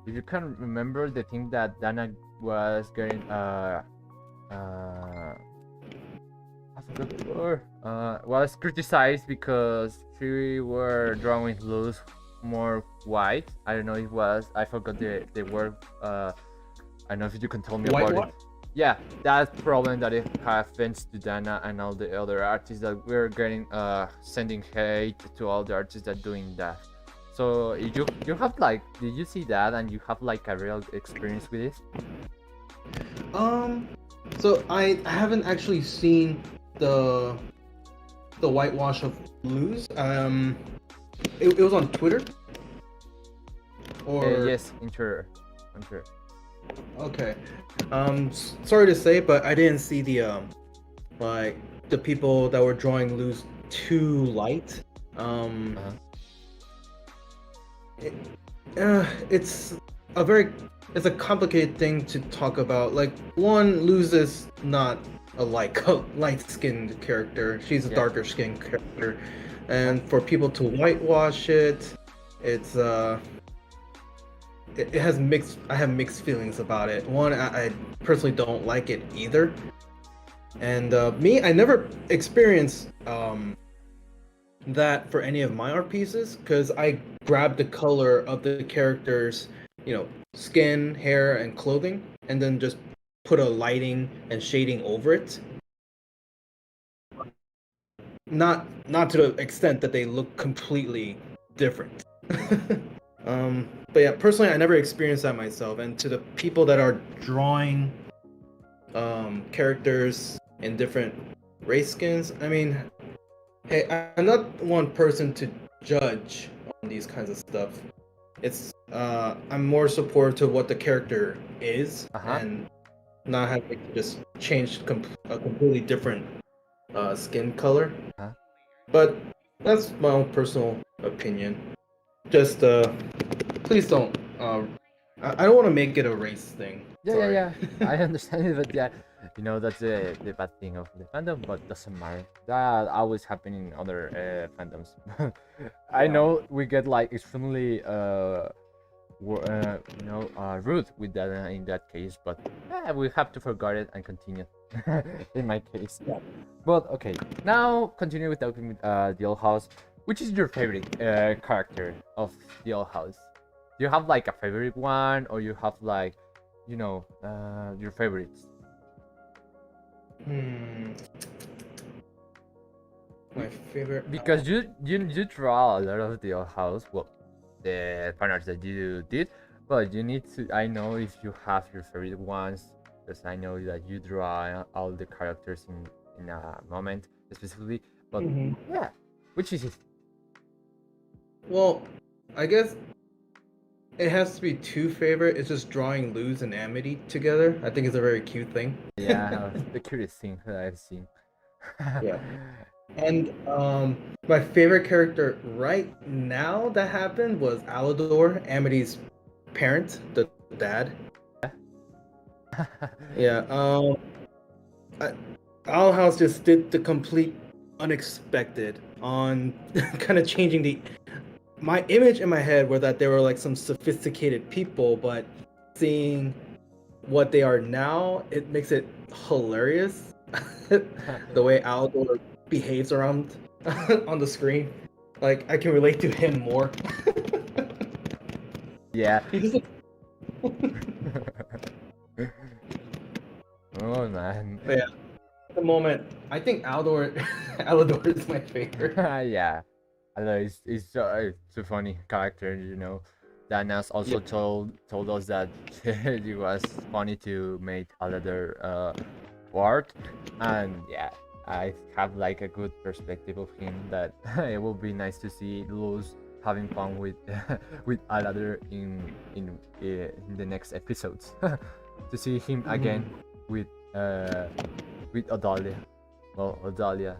if you can remember the thing that Dana was getting I forgot the word. Was criticized because she were drawing loose more white. I don't know if it was. I forgot the word. I don't know if you can tell me about Whitewash? it. Yeah, that problem that it happens to Dana and all the other artists that we're getting sending hate to all the artists that doing that. So you have like, did you see that and you have like a real experience with this? Um, so I haven't actually seen the whitewash of Lose. It was on Twitter or Yes, I'm sure. okay. Sorry to say, but I didn't see the like the people that were drawing Lose too light. Uh-huh. It, it's a very it's a complicated thing to talk about. Like one loses not a light skinned character. She's a Yeah. darker skinned character, and for people to whitewash it, it's it has mixed. I have mixed feelings about it. One, I personally don't like it either, and me, I never experienced that for any of my art pieces because I grabbed the color of the characters, skin, hair, and clothing, and then just put a lighting and shading over it. Not to the extent that they look completely different. But yeah, personally, I never experienced that myself. And to the people that are drawing characters in different race skins, I mean, hey, I'm not one person to judge on these kinds of stuff. It's I'm more supportive to what the character is Uh-huh. and not having to just change a completely different skin color. Uh-huh. But that's my own personal opinion. Just please don't. I don't want to make it a race thing. Sorry. Yeah. I understand it, but yeah, you know that's the bad thing of the fandom, but doesn't matter. That always happen in other fandoms. I Yeah. know we get like extremely rude with that in that case, but yeah, we have to forget it and continue. In my case. Yeah. But okay, now continue with talking with the old house. Which is your favorite character of the old house? Do you have like a favorite one, or you have like, your favorites? Hmm. My favorite. Because you draw a lot of the old house. Well, the fan art that you did, but you need to. I know if you have your favorite ones, because I know that you draw all the characters in a moment specifically. But Mhm. yeah, which is it? Well, I guess it has to be two favorite. It's just drawing Luz and Amity together. I think it's a very cute thing. Yeah, the cutest thing that I've seen. Yeah. And my favorite character right now that happened was Alador, Amity's parent, the dad. Yeah. I, Owl House just did the complete unexpected on kind of changing my image in my head were that they were like some sophisticated people, but seeing what they are now, it makes it hilarious. The way Aldor behaves around on the screen. Like I can relate to him more. Yeah. He's just Oh man. But yeah, at the moment, I think Alador is my favorite. Yeah. I know it's a funny character, you know. Danas also Yeah. told us that it was funny to make another art, and yeah, I have like a good perspective of him that it will be nice to see Luz having fun with with Aladdin in the next episodes. To see him again with Odalia. Well, Odalia.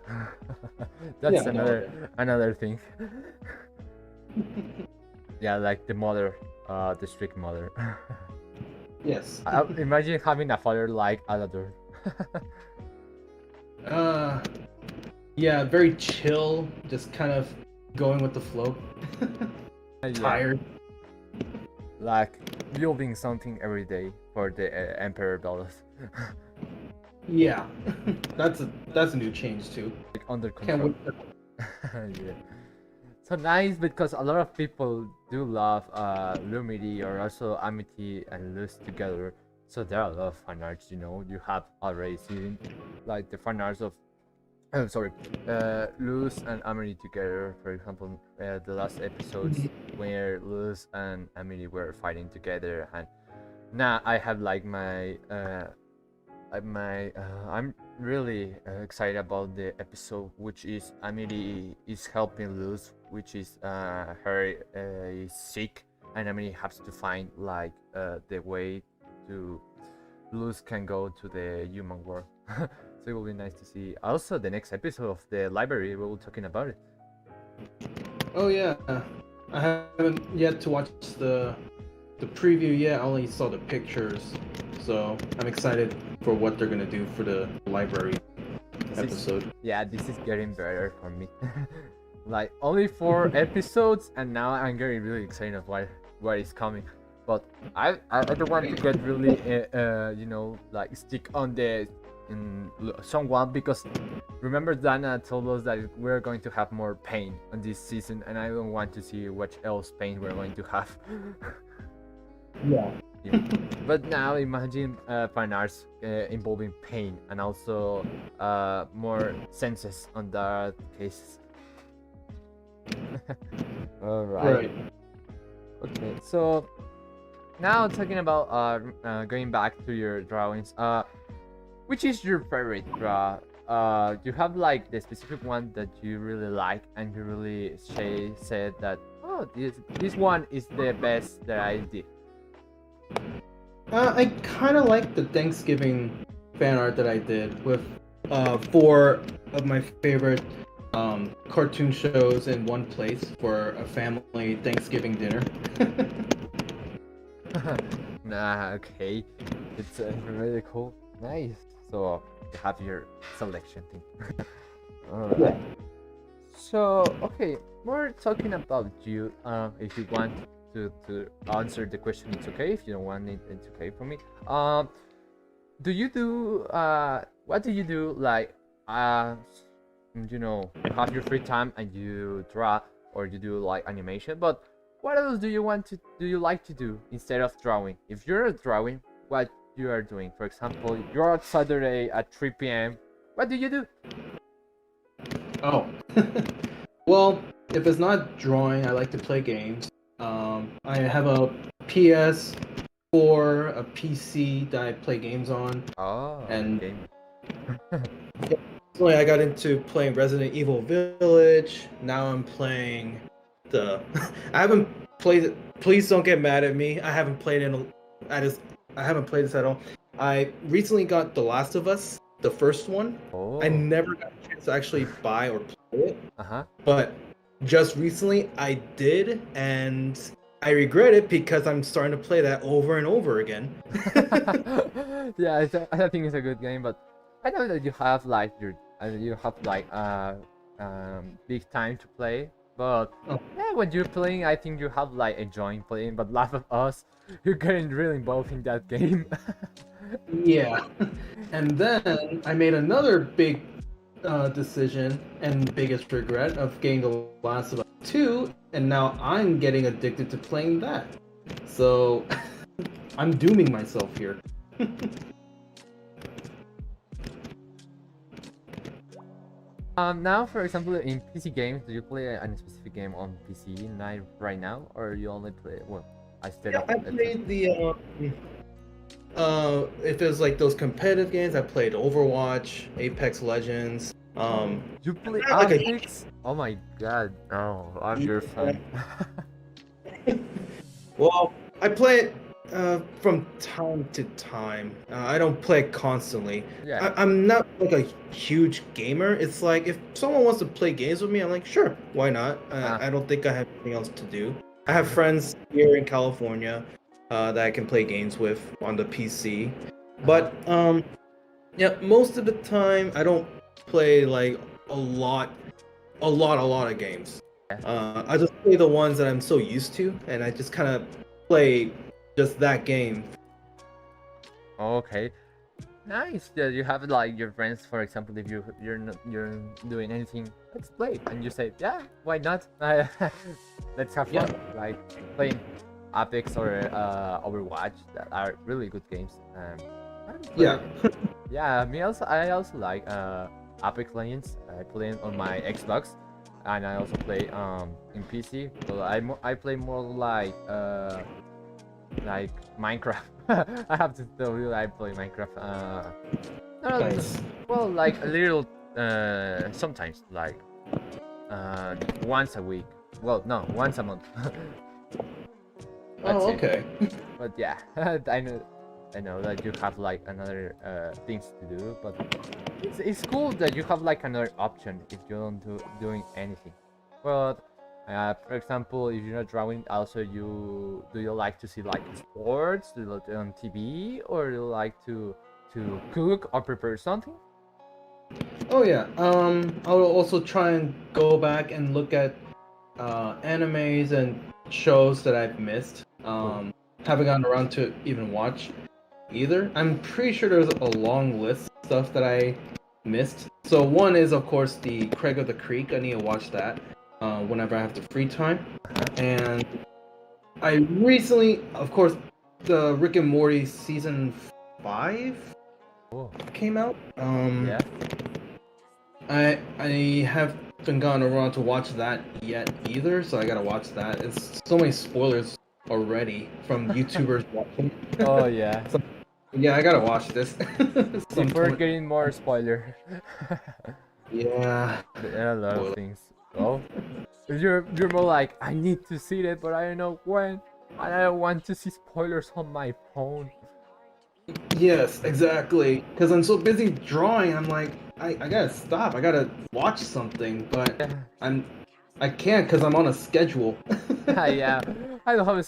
That's Yeah, another thing. Yeah, like the mother, the strict mother. yes. Imagine having a father like Aladdin. Yeah, very chill, just kind of going with the flow. Yeah, Tired. like building something every day for the Emperor Belos. Yeah, that's a new change too. Like under Can't control. wait. Yeah. So nice because a lot of people do love Lumity or also Amity and Luz together. So there are a lot of fan arts, you know. You have already seen like the fan arts of Luz and Amity together. For example, the last episodes where Luz and Amity were fighting together, and now I have like I'm really excited about the episode, which is Amity is helping Luz, which is her is sick, and Amity has to find like the way to Luz can go to the human world. So it will be nice to see. Also, the next episode of the library, we will talking about it. Oh yeah, I haven't yet to watch the preview yet. I only saw the pictures, so I'm excited for what they're gonna do for the library episode. This is getting better for me. Like only 4 episodes, and now I'm getting really excited of what is coming. But I don't want to get really like stick on the someone, because remember Dana told us that we're going to have more pain on this season, and I don't want to see what else pain we're going to have. Yeah. But now imagine fan arts involving pain and also more senses on that cases. All right. Okay, so now talking about going back to your drawings, which is your favorite draw? You have like the specific one that you really like and you really said that, oh, this one is the best that I did. I kind of like the Thanksgiving fan art that I did with 4 of my favorite cartoon shows in one place for a family Thanksgiving dinner. Okay, it's really cool. Nice. So you have your selection thing. Alright. Yeah. So okay, more talking about you. If you want to answer the question, it's okay. If you don't want it, it's okay for me. Do you do what do you do like you have your free time and you draw, or you do like animation, but what else do you like to do instead of drawing? If you're drawing, what you are doing? For example, you're on Saturday at 3 p.m. What do you do? Oh. Well, if it's not drawing, I like to play games. I have a PS4, a PC that I play games on. Oh, and game. recently I got into playing Resident Evil Village. Now I'm playing the. I haven't played it. Please don't get mad at me. I haven't played it. I haven't played this at all. I recently got The Last of Us, the first one. Oh. I never got a chance to actually buy or play it. Uh-huh. But just recently I did, and I regret it because I'm starting to play that over and over again. Yeah, I think it's a good game, but I know that you have like big time to play. But yeah, when you're playing, I think you have like enjoying playing. But Last of Us, you're getting really involved in that game. Yeah, and then I made another big decision and biggest regret of getting The Last of Us 2, and now I'm getting addicted to playing that. So I'm dooming myself here. Now, for example, in PC games, do you play any specific game on PC right now, or you only play? Well, I played the if it was like those competitive games, I played Overwatch, Apex Legends, Oh, Um, you play I'm not like a Apex? Oh my god, no, I'm your fan. well, I play it from time to time. I don't play it constantly. Yeah. I'm not like a huge gamer. It's like if someone wants to play games with me, I'm like, sure, why not? Ah, I don't think I have anything else to do. I have friends here in California that I can play games with on the PC. uh-huh. But yeah, most of the time I don't play like a lot, a lot of games. Yeah. I just play the ones that I'm so used to, and I just kind of play just that game. Okay. Nice. Yeah, you have like your friends, for example, if you're doing anything, let's play, and you say, yeah, why not? Let's have Yeah, fun, like playing Apex or Overwatch. That are really good games. I yeah. play. Yeah, me also. I also like Apex Legends. I play it on my Xbox, and I also play in PC. But I play more like Minecraft. I have to tell you, I play Minecraft. No, Nice. well, like a little. Sometimes like once a week. Well, no, once a month. That's Oh, it. okay. But yeah, I know that you have like another things to do, but it's cool that you have like another option if you don't doing anything. But for example, if you're not drawing, also do you like to see like sports, do you like on TV, or do you like to cook or prepare something? Oh yeah. I will also try and go back and look at animes and shows that I've missed. Cool. Haven't gotten around to even watch either. I'm pretty sure there's a long list of stuff that I missed. So one is of course the Craig of the Creek. I need to watch that whenever I have the free time. Uh-huh. And I recently, of course, the Rick and Morty season 5 Cool. came out. Yeah. I haven't gotten around to watch that yet either, so I gotta watch that. It's so many spoilers already from YouTubers watching. Oh yeah. So, yeah, I gotta watch this. Some Before point. getting more spoiler. Yeah. There are a lot of Spoiler. things. Oh, you're more like I need to see it, but I don't know when, and I don't want to see spoilers on my phone. Yes, exactly. Because I'm so busy drawing, I'm like, I gotta stop. I gotta watch something, but Yeah, I'm I can't because I'm on a schedule. yeah. I don't have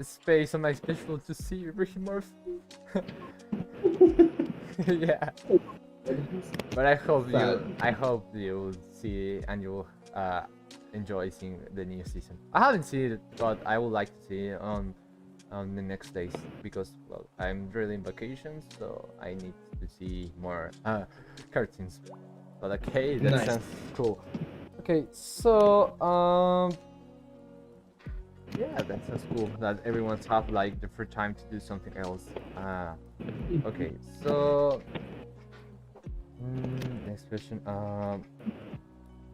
space on my schedule to see Rick and Morty. Yeah, but Sad. I hope you'll see and you'll enjoy seeing the new season. I haven't seen it, but I would like to see it on the next days because well, I'm really in vacation, so I need to see more cartoons. But okay, that Nice. sounds cool. Okay, so yeah, that sounds cool. That everyone's have like the free time to do something else. Okay, so next question.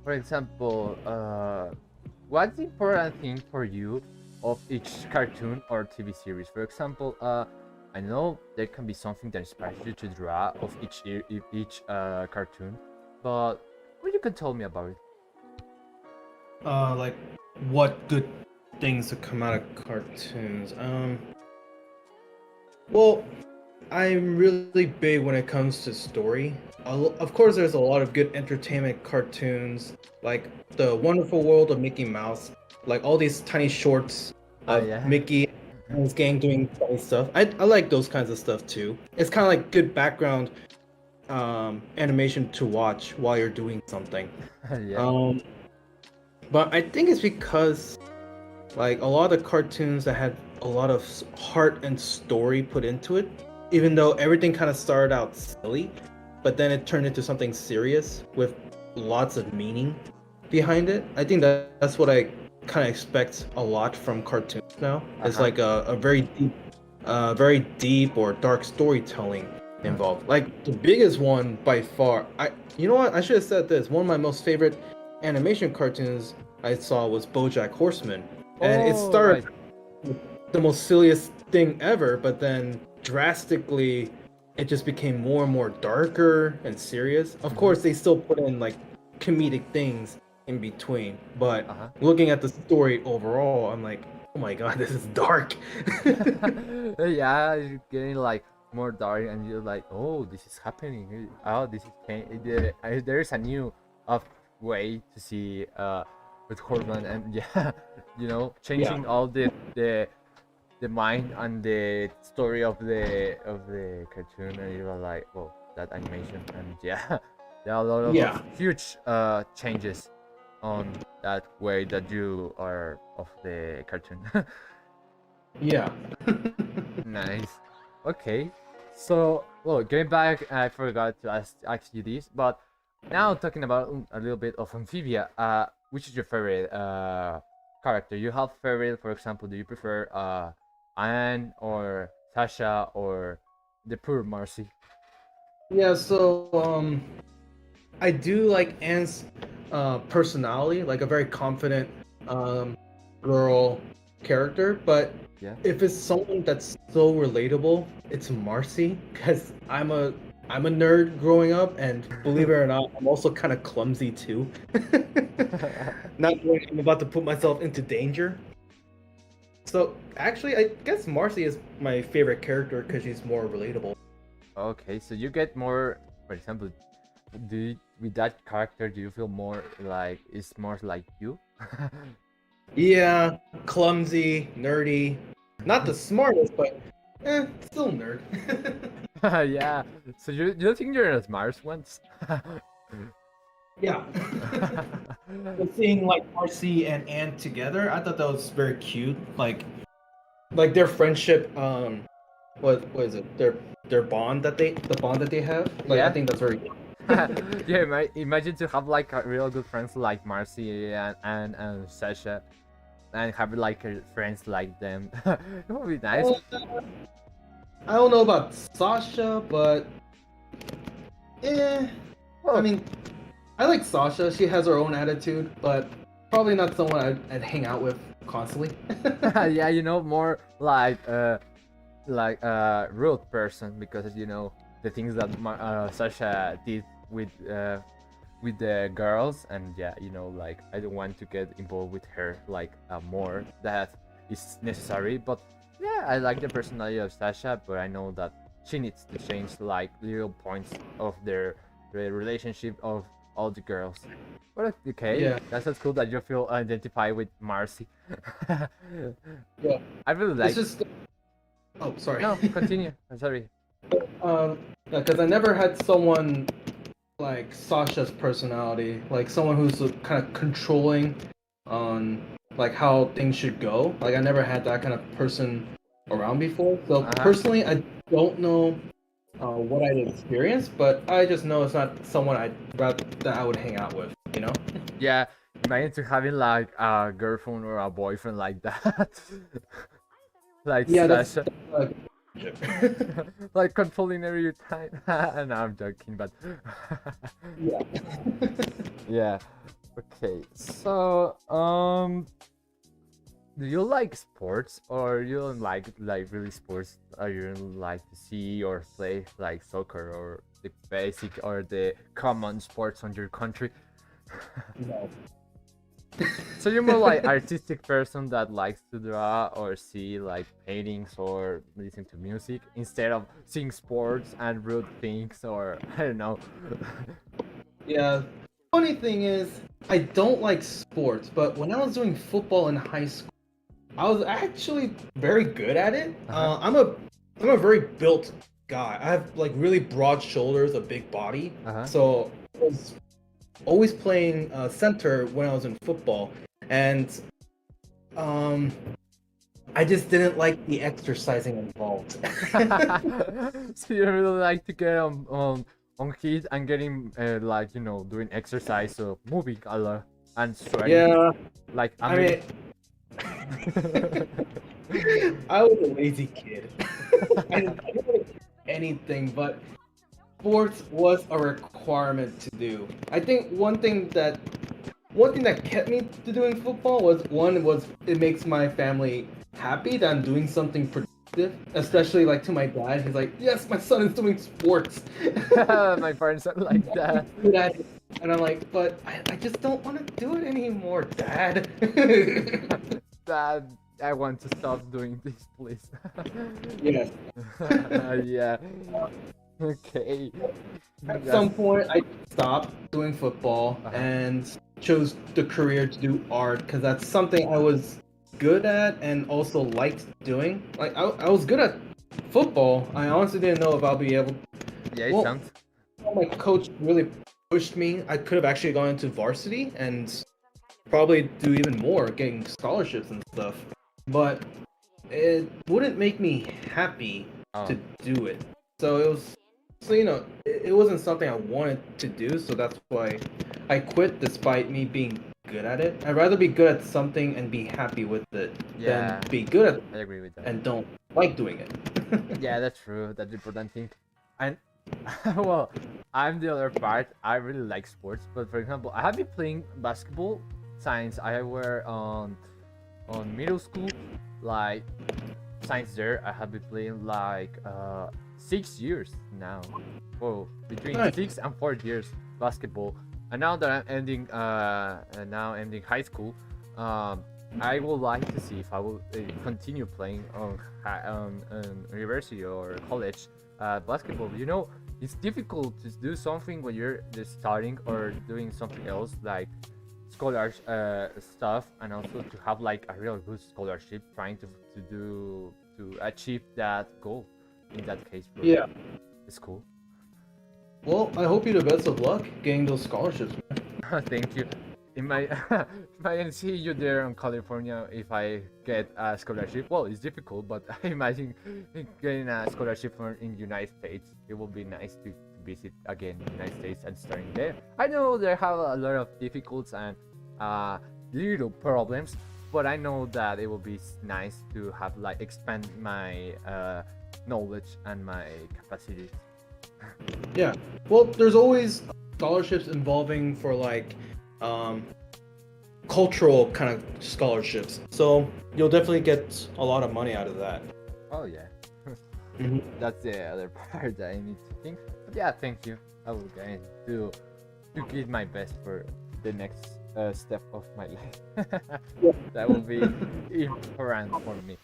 For example, what's the important thing for you of each cartoon or TV series? For example, I know there can be something that inspires you to draw of each cartoon, but what you can tell me about it? Like what good things to come out of cartoons? Well, I'm really big when it comes to story. Of course, there's a lot of good entertainment cartoons, like The Wonderful World of Mickey Mouse, like all these tiny shorts Oh of yeah. Mickey and his gang doing funny stuff. I like those kinds of stuff too. It's kind of like good background animation to watch while you're doing something. Yeah. Um, but I think it's because like a lot of the cartoons that had a lot of heart and story put into it, even though everything kind of started out silly, but then it turned into something serious with lots of meaning behind it. I think that's what I kind of expect a lot from cartoons now. It's Uh-huh. like a very deep or dark storytelling involved. Like the biggest one by far, you know what? I should have said this. One of my most favorite animation cartoons I saw was BoJack Horseman, and it Oh started right. with the most silliest thing ever, but then drastically it just became more and more darker and serious. Of Hmm. course, they still put in like comedic things in between, but Uh-huh. looking at the story overall, I'm like, oh my god, this is dark. Yeah, you're getting like more dark, and you're like, oh, this is happening. Oh, this is there is a new of way to see with Hortman, and yeah, Yeah, changing all the mind and the story of the cartoon, and you are like, oh, that animation, and yeah, there are a lot of yeah, huge changes on that way that you are of the cartoon. yeah. Nice. Okay. So, well, getting back, I forgot to ask you this, but now talking about a little bit of Amphibia, which is your favorite character? You have favorite, for example, do you prefer Anne or Sasha or the poor Marcy? Yeah, so I do like Anne's personality, like a very confident um, girl character. But Yeah. if it's someone that's so relatable, it's Marcy, because I'm a nerd growing up, and believe it or not, I'm also kind of clumsy too. Not knowing I'm about to put myself into danger. So actually, I guess Marcy is my favorite character because she's more relatable. Okay, so you get more, for example, with that character, do you feel more like it's more like you? Yeah, clumsy, nerdy. Not the smartest, but still nerd. Yeah. So you don't think you're as Mars once? Yeah. But seeing like RC and Anne together, I thought that was very cute. Like their friendship, what is it? Their bond that they have. Like I Yeah. think that's very Yeah. Imagine to have like a real good friends like Marcy and Sasha, and have like friends like them. It would be nice. I don't know about Sasha, but I Well, mean, I like Sasha. She has her own attitude, but probably not someone I'd hang out with constantly. yeah, more like a rude person, because the things that Sasha did with the girls, and yeah, like I don't want to get involved with her like more that is necessary. But yeah, I like the personality of Sasha, but I know that she needs to change like little points of the relationship of all the girls. But okay, Yeah, that's cool that you feel identified with Marcy. yeah. I really It's like. just. Oh, sorry. No, continue. I'm sorry. Because I never had someone like Sasha's personality, like someone who's kind of controlling on like how things should go. Like I never had that kind of person around before. So Uh huh. personally, I don't know what I'd experience, but I just know it's not someone that I would hang out with. You know? Yeah, imagine to having like a girlfriend or a boyfriend like that, like Yeah, that's Sasha, like. like controlling every time. No, I'm joking, but Yeah. yeah. Okay, so do you like sports, or you don't like really sports? Or you don't like to see or play like soccer or the basic or the common sports on your country? No. So you're more like artistic person that likes to draw or see like paintings or listen to music instead of seeing sports and rude things, or I don't know. Yeah. Funny thing is, I don't like sports, but when I was doing football in high school, I was actually very good at it. Uh-huh. I'm a very built guy. I have like really broad shoulders, a big body. Uh-huh. So I was always playing center when I was in football, and um, I just didn't like the exercising involved. So you really like to get on heat and getting like doing exercise, so moving a lot and sweating Yeah, like I Amelie. mean, I was a lazy kid. I didn't want to do anything, but sports was a requirement to do. I think one thing that kept me to doing football was it makes my family happy that I'm doing something productive. attractive, especially like to my dad. He's like, "Yes, my son is doing sports." My parents are like that. Good at it. And I'm like, "But I just don't want to do it anymore, Dad." Dad, I want to stop doing this, please. Yes. Yeah. Okay. At That's, some point, I stopped doing football uh-huh. and chose the career to do art because that's something I was good at and also liked doing. Like I was good at football. I honestly didn't know if I'll be able. Yeah, it Well, sounds. my coach really pushed me. I could have actually gone into varsity and probably do even more, getting scholarships and stuff. But it wouldn't make me happy to Oh, do it. So it was, so it wasn't something I wanted to do. So that's why I quit, despite me being good at it. I'd rather be good at something and be happy with it than yeah, be good at it I agree with that. and don't like doing it. Yeah, that's true. That's the important thing. And well, I'm the other part. I really like sports, but for example, I have been playing basketball since I were on middle school. Like since there, I have been playing like 6 years now. Well, between Nice. 6 and 4 years basketball. And now that I'm ending high school, um, I would like to see if I will continue playing on university or college basketball. It's difficult to do something when you're just starting or doing something else like scholars stuff, and also to have like a real good scholarship, trying to achieve that goal. In that case, bro, Yeah. it's cool. Well, I hope you the best of luck getting those scholarships, man. Thank you. In my if I see you there in California, if I get a scholarship, well, it's difficult, but I imagine getting a scholarship in United States. It will be nice to visit again United States and starting there. I know they have a lot of difficulties and little problems, but I know that it will be nice to have like expand my knowledge and my capacity. Yeah. Well, there's always scholarships involving for like um, cultural kind of scholarships. So you'll definitely get a lot of money out of that. Oh yeah. Mhm. That's the other part that I need to think. But yeah, thank you. I will going to give my best for the next step of my life. That will be important for me.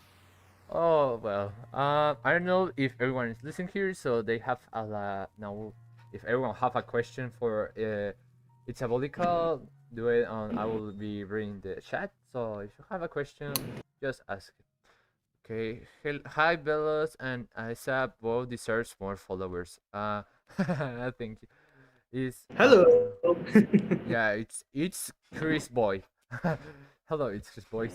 Oh well. I don't know if everyone is listening here, so they have a now. If everyone have a question for Issabolical, do it on. I will be reading the chat. So if you have a question, just ask. Okay. Hi, Belos and Isa both deserves more followers. Thank you. Is Hello. yeah, it's Chris Boy. Hello, it's Chris Boy.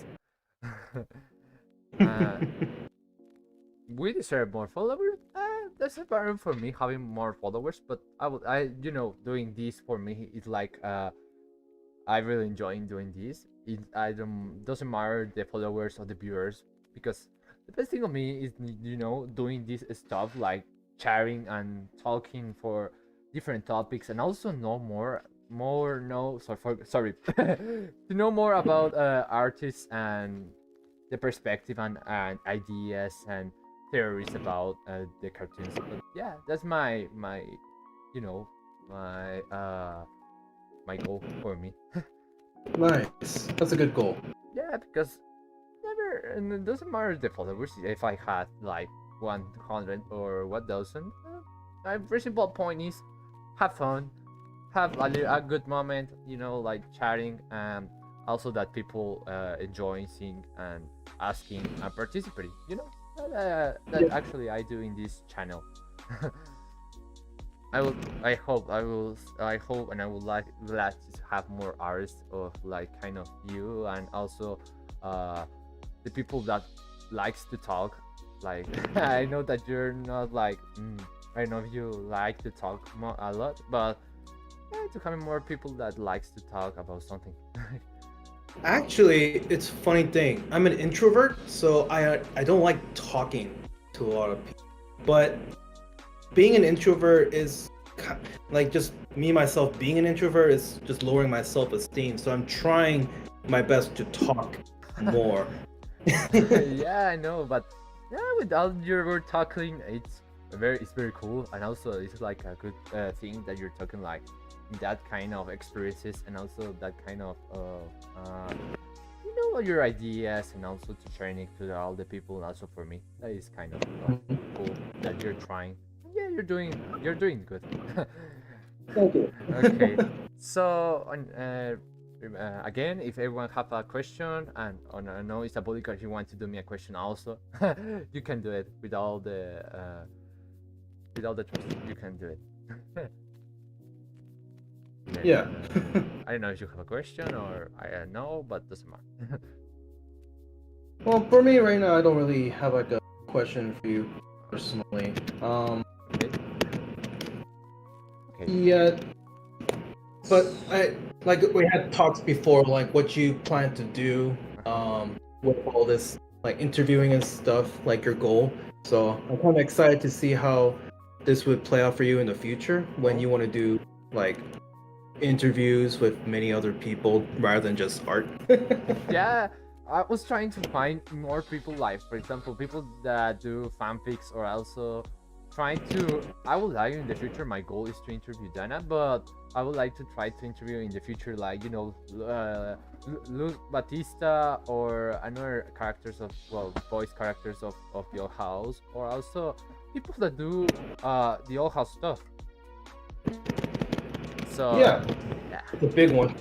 uh, we deserve more followers. That's a problem for me having more followers, but doing this for me is like I really enjoy doing this. I don't doesn't matter the followers or the viewers, because the best thing of me is doing this stuff like sharing and talking for different topics, and also know more no sorry to know more about artists and the perspective and ideas and theories about the cartoons. But yeah, that's my you know my my goal for me. Nice. That's a good goal. Yeah, because never, and it doesn't matter the followers. If I had like 100 or 1,000, my very simple point is have fun, have a good moment, like chatting, and also that people enjoy seeing and asking and participating. That Yeah. actually I do in this channel. I hope, and I would like glad to have more artists of like kind of you, and also uh the people that likes to talk. Like I know that you're not like I know you like to talk a lot, but yeah, to have more people that likes to talk about something. Actually, it's a funny thing. I'm an introvert, so I don't like talking to a lot of people. But being an introvert is like just me myself being an introvert is just lowering my self-esteem. So I'm trying my best to talk more. Yeah, I know, but yeah, with all you're talking, it's very cool, and also it's like a good thing that you're talking like that kind of experiences, and also that kind of you know your ideas, and also to sharing it to all the people, and also for me that is kind of cool that you're trying. Yeah, you're doing good. Thank you. Okay, so again, if everyone have a question, and I know Issabolical, if you want to do me a question also, you can do it with all the trust. You can do it. Yeah. I don't know if you have a question or I don't know, but doesn't matter. Well, for me right now, I don't really have like a question for you personally. Okay. Okay. Yeah, but I like we had talks before, like what you plan to do, with all this like interviewing and stuff, like your goal. So I'm kind of excited to see how this would play out for you in the future when you want to do like interviews with many other people rather than just art. Yeah, I was trying to find more people like, for example, people that do fanfics, or also trying to. I would like in the future. My goal is to interview Dana, but I would like to try to interview in the future, like Luz Batista or another characters of voice characters of the old house, or also people that do the old house stuff. So Yeah, yeah. it's a big one.